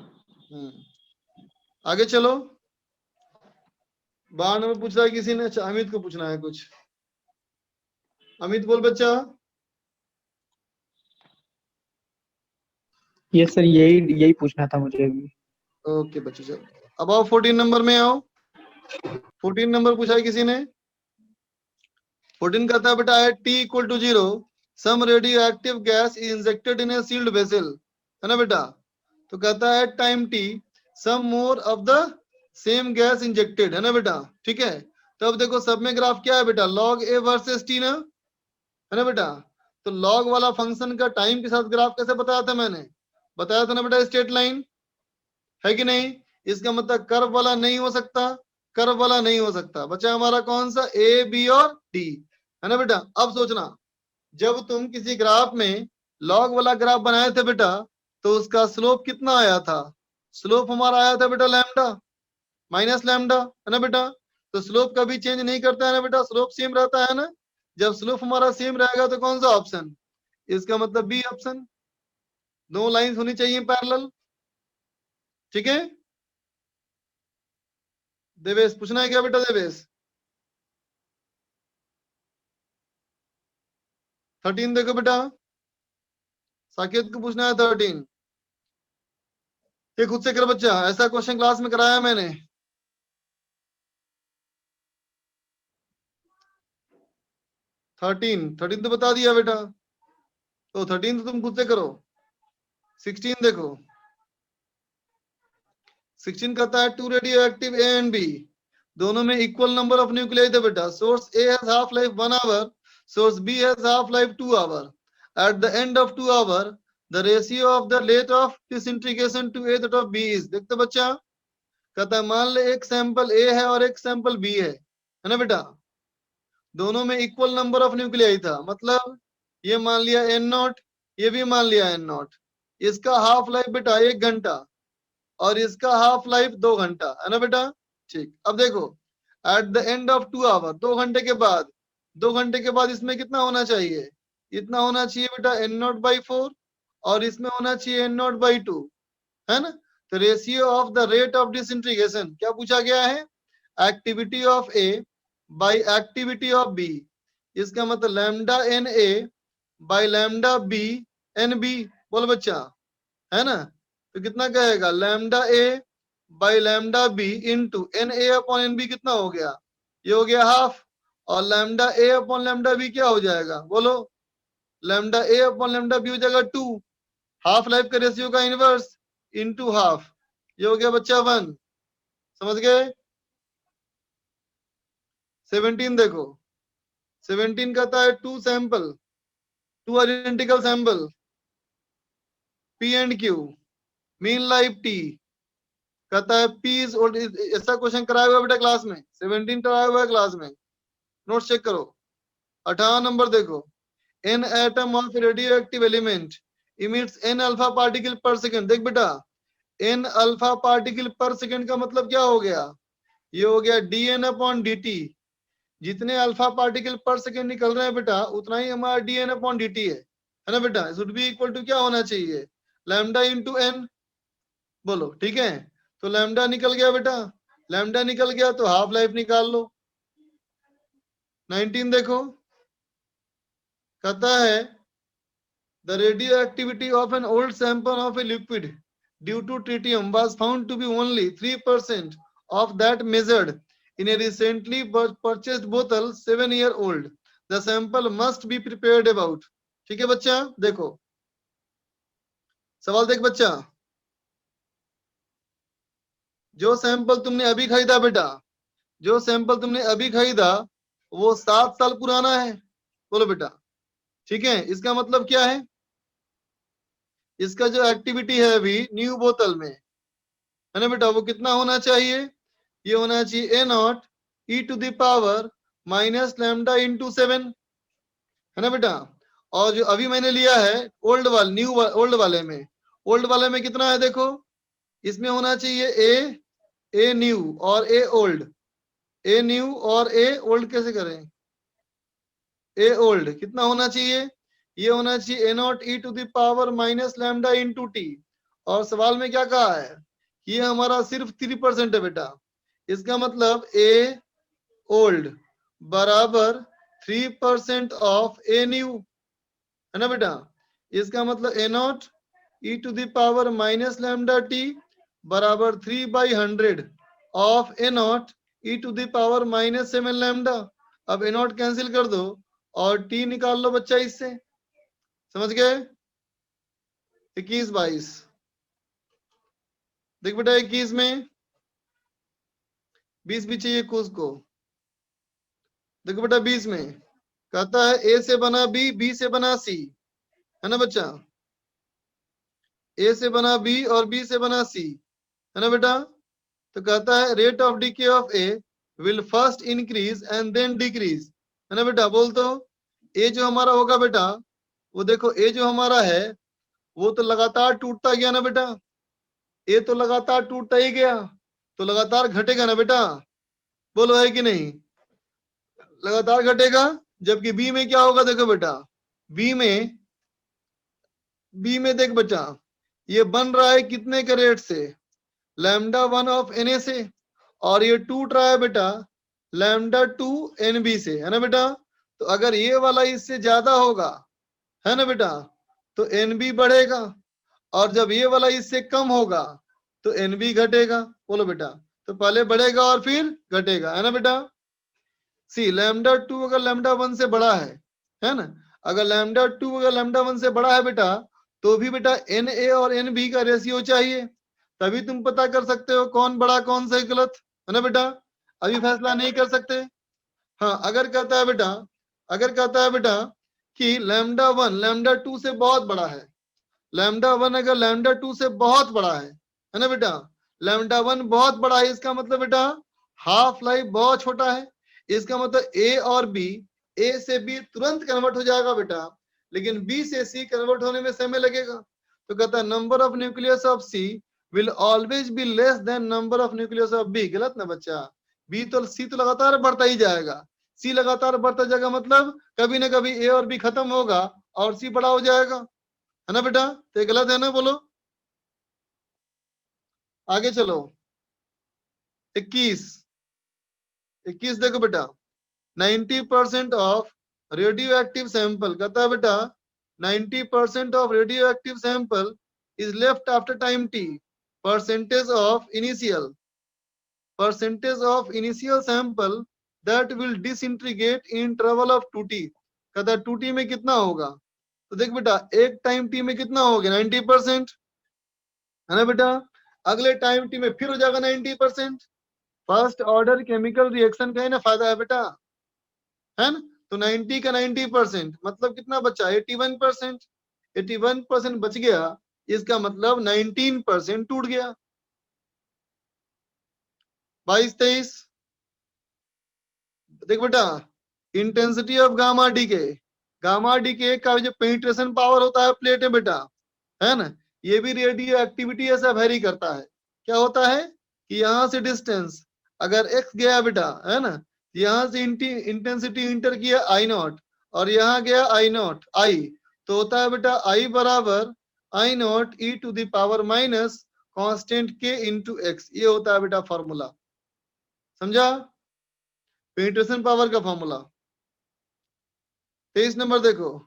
आगे चलो, 12 नंबर पूछ रहा है किसी ने, अच्छा अमित को पूछना है कुछ, अमित बोल बच्चा। ये सर यही पूछना था मुझे भी। ओके बच्चों, चलो अब आओ 14 नंबर में आओ। 14 नंबर पूछा है किसी ने, 14 कहता है बेटा at t equal to 0 some radioactive gas is injected in a sealed vessel, है ना बेटा? तो कहता है at time t some more of the same gas injected, है ना बेटा? ठीक है, तो अब देखो सब में ग्राफ क्या है बेटा, log a वर्सेस t ना, है ना बेटा? तो log वाला फंक्शन का टाइम के साथ ग्राफ कैसे बताया था, मैंने बताया था ना बेटा, स्ट्रेट लाइन है कि नहीं? इसका मतलब कर्व वाला नहीं हो सकता, कर्व वाला नहीं हो सकता, बचा हमारा कौन सा, ए बी और डी, है ना बेटा? अब सोचना, जब तुम किसी ग्राफ में लॉग वाला ग्राफ बनाए थे बेटा तो उसका स्लोप कितना आया था, स्लोप हमारा आया था बेटा लैम्डा माइनस लैम्डा, है ना बेटा? तो स्लोप कभी चेंज नहीं करता है ना बेटा, स्लोप सेम रहता है ना? जब स्लोप हमारा सेम रहेगा तो कौन सा ऑप्शन, इसका मतलब बी ऑप्शन, दो लाइंस होनी चाहिए पैरेलल, ठीक है? देवेश पूछना है क्या बेटा, देवेश? 13 देखो बेटा, साकेत को पूछना है 13, ये खुद से कर बच्चा, ऐसा क्वेश्चन क्लास में कराया मैंने। थर्टीन तो बता दिया बेटा, तो 13 तो तुम खुद से करो। 16 देखो, 16 कहता है two radioactive A and B, दोनों में इक्वल नंबर ऑफ न्यूक्लियाई थे बेटा, source A has half life 1 hour, source B has half life 2 hour, at the end of 2 hour the ratio of the rate of disintegration to A that of B is, देखते बच्चा, कहता है मान ले एक सैंपल ए है और एक सैंपल बी है ना बेटा? दोनों में इक्वल नंबर ऑफ न्यूक्लियाई था, मतलब ये मान लिया n0, ये भी मान लिया n0, इसका हाफ लाइफ बेटा 1 घंटा और इसका हाफ लाइफ 2 घंटा, है ना बेटा? ठीक, अब देखो at the end of 2 hour, 2 घंटे के बाद, 2 घंटे के बाद इसमें कितना होना चाहिए, इतना होना चाहिए बेटा n0/4 और इसमें होना चाहिए n0/2, है ना। तो ratio of the rate of disintegration क्या पूछा गया है, activity of A by activity of B, इसका मतलब lambda N A by lambda B N B, बोल बच्चा, है ना। तो कितना कहेगा, lambda A by lambda B into N A upon N B कितना हो गया, ये हो गया हाफ, और lambda A upon lambda B क्या हो जाएगा, बोलो, lambda A upon lambda B हो जाएगा 2, हाफ लाइफ का रेशियो का इनवर्स इंटू हाफ, ये हो गया बच्चा 1, समझ गए। 17 देखो, 17 कहता है 2 sample, 2 identical sample P and Q, mean life T, कहता है P इज, ऐसा क्वेश्चन कराया हुआ बेटा क्लास में, 17 कराया हुआ है क्लास में, नोट चेक करो। 58 नंबर देखो, an atom of radioactive element emits N alpha particle per second, देख बेटा N alpha particle per second का मतलब क्या हो गया, ये हो गया dn अपॉन dt, जितने अल्फा पार्टिकल पर सेकेंड निकल रहे हैं बेटा उतना ही हमारा dn अपॉन dt है ना बेटा, शुड बी इक्वल टू क्या होना चाहिए, लैम्डा इंटू एन, बोलो ठीक है। तो लैम्डा निकल गया बेटा, लैम्डा निकल गया तो हाफ लाइफ निकाल लो। 19 देखो, कहता है the radioactivity of an old sample of a liquid due to tritium was found to be only 3% of that measured in a recently purchased bottle 7 year old. The sample must be prepared about. ठीक है बच्चा, देखो सवाल देख बच्चा, जो सैंपल तुमने अभी खरीदा बेटा, जो सैंपल तुमने अभी खरीदा वो 7 साल पुराना है, बोलो बेटा, ठीक है। इसका मतलब क्या है, इसका जो एक्टिविटी है अभी न्यू बोतल में, है ना बेटा, वो कितना होना चाहिए, ये होना चाहिए a0 e to the power minus lambda into 7, है ना बेटा। और जो अभी मैंने लिया है ओल्ड वाले, न्यू ओल्ड वाले में, ओल्ड वाले में कितना है देखो, इसमें होना चाहिए ए न्यू और ए ओल्ड, ए न्यू और ए ओल्ड, कैसे करें, ए ओल्ड कितना होना चाहिए, ये होना चाहिए a0 e to the power minus lambda into T, और सवाल में क्या कहा है, ये हमारा सिर्फ 3% है बेटा, इसका मतलब ए ओल्ड बराबर 3% ऑफ ए न्यू, है ना बेटा। इसका मतलब a0 e to the power minus lambda T बराबर 3/100 of a0 e to the power minus 7 lambda. अब a0 कैंसिल कर दो और t निकाल लो बच्चा इससे, समझ गए। 21-22 देख बेटा, 21 में 20 भी चाहिए कुछ को, देखो बेटा 20 में कहता है ए से बना बी, बी से बना सी, है ना बच्चा, ए से बना बी और बी से बना सी, है ना बेटा। तो कहता है rate of decay of A will first increase and then decrease, है ना बेटा। बोल तो ए जो हमारा होगा बेटा, वो देखो ए जो हमारा है वो तो लगातार टूटता गया ना बेटा, ए तो लगातार टूटता ही गया, तो लगातार घटेगा ना बेटा, बोलो है कि नहीं, लगातार घटेगा। जबकि बी में क्या होगा, देखो बेटा बी में देख बेटा, ये बन रहा है कितने के रेट से, लैम्डा 1 ऑफ एन ए से, और ये टूट रहा है बेटा लैम्डा 2 एन बी से, है ना बेटा। तो अगर ये वाला इससे ज्यादा होगा, है ना बेटा, तो एन बी बढ़ेगा, और जब ये वाला इससे कम होगा तो एन बी घटेगा, बोलो बेटा। तो पहले बढ़ेगा और फिर घटेगा, है ना बेटा। सी लैम्डा 2 अगर लैम्डा 1 से बड़ा है ना, अगर लैम्डा 2 अगर लैम्डा 1 से बड़ा है बेटा, तो भी बेटा एन ए और एन बी का रेशियो चाहिए, तभी तुम पता कर सकते हो कौन बड़ा कौन सा गलत, है ना बेटा। अभी फैसला नहीं कर सकते। हाँ, अगर कहता है बेटा कि लैम्डा 1 लैम्डा 2 से बहुत बड़ा है, लैम्डा 1 अगर लैम्डा 2 से बहुत बड़ा है ना बेटा, लैम्डा 1 बहुत बड़ा है, इसका मतलब बेटा हाफ लाइफ बहुत छोटा है, इसका मतलब ए और बी, ए से बी तुरंत कन्वर्ट हो जाएगा बेटा, लेकिन बी से सी कन्वर्ट होने में समय लगेगा। तो कहता है number of nucleus of C will always be less than number of nucleus of B, गलत ना बच्चा, बी तो सी तो लगातार बढ़ता ही जाएगा, सी लगातार बढ़ता जाएगा मतलब कभी ना कभी ए और बी खत्म होगा और सी बड़ा हो जाएगा, है ना बेटा? तो ये गलत है ना, बोलो। आगे चलो 21 देखो बेटा, 90% ऑफ रेडियो एक्टिव सैंपल, कहता है बेटा 90% of radio active sample is left after time T, percentage of initial sample that will disintegrate in interval of 2t, कहता है 2t में कितना होगा? तो देख बेटा एक टाइम टी में कितना हो गया 90%, है ना बेटा? अगले टाइम टी में फिर हो जाएगा 90%। फर्स्ट ऑर्डर केमिकल रिएक्शन का ही ना फायदा है बेटा, है ना? तो 90 का 90% मतलब कितना बचा? 81%। 81% बच गया, इसका मतलब 19% टूट गया। 22-23 देख बेटा, इंटेंसिटी ऑफ गामा डीके का जो पेनिट्रेशन पावर होता है प्लेट में बेटा, है ना, ये भी रेडियो एक्टिविटी ऐसा वेरी करता है। क्या होता है कि यहाँ से डिस्टेंस अगर x गया बेटा, है ना, यहाँ से इंटेंसिटी इंटर किया I0 और यहाँ गया I, तो होता है बेटा I बराबर I0 e to the power minus constant k into x, ये होता है बेटा फॉर्मूला, समझा? पेनिट्रेशन पावर का फॉर्मूला। 23 नंबर देखो,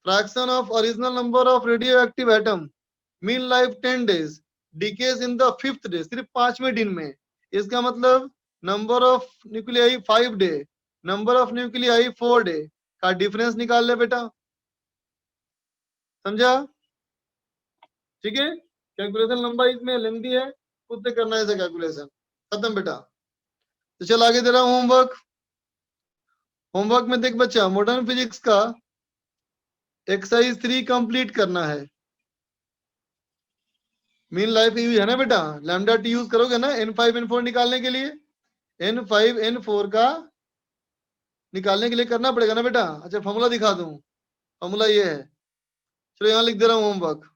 fraction of original number of radioactive atom mean life 10 days decays in the 5th day, सिर्फ 5वें दिन में। इसका मतलब number of nuclei 5 day, number of nuclei 4 day का डिफरेंस निकाल ले बेटा, समझा? ठीक है, कैलकुलेशन लंबा इसमें लेंथी है, खुद से करना है ऐसा कैलकुलेशन, खत्म बेटा। तो चल आगे दे रहा हूं होमवर्क में देख बच्चा, मॉडर्न फिजिक्स का एक्सरसाइज 3 कंप्लीट करना है। मीन लाइफ यूज है ना बेटा, लैम्डा टी यूज करोगे ना n5 n4 निकालने के लिए, n5 n4 का निकालने के लिए करना पड़ेगा ना बेटा। अच्छा फॉर्मूला दिखा दूं, फॉर्मूला ये है, चलो यहाँ लिख दे रहा हूं होमवर्क।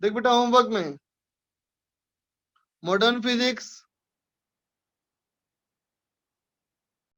देख बेटा होमवर्क में मॉडर्न फिजिक्स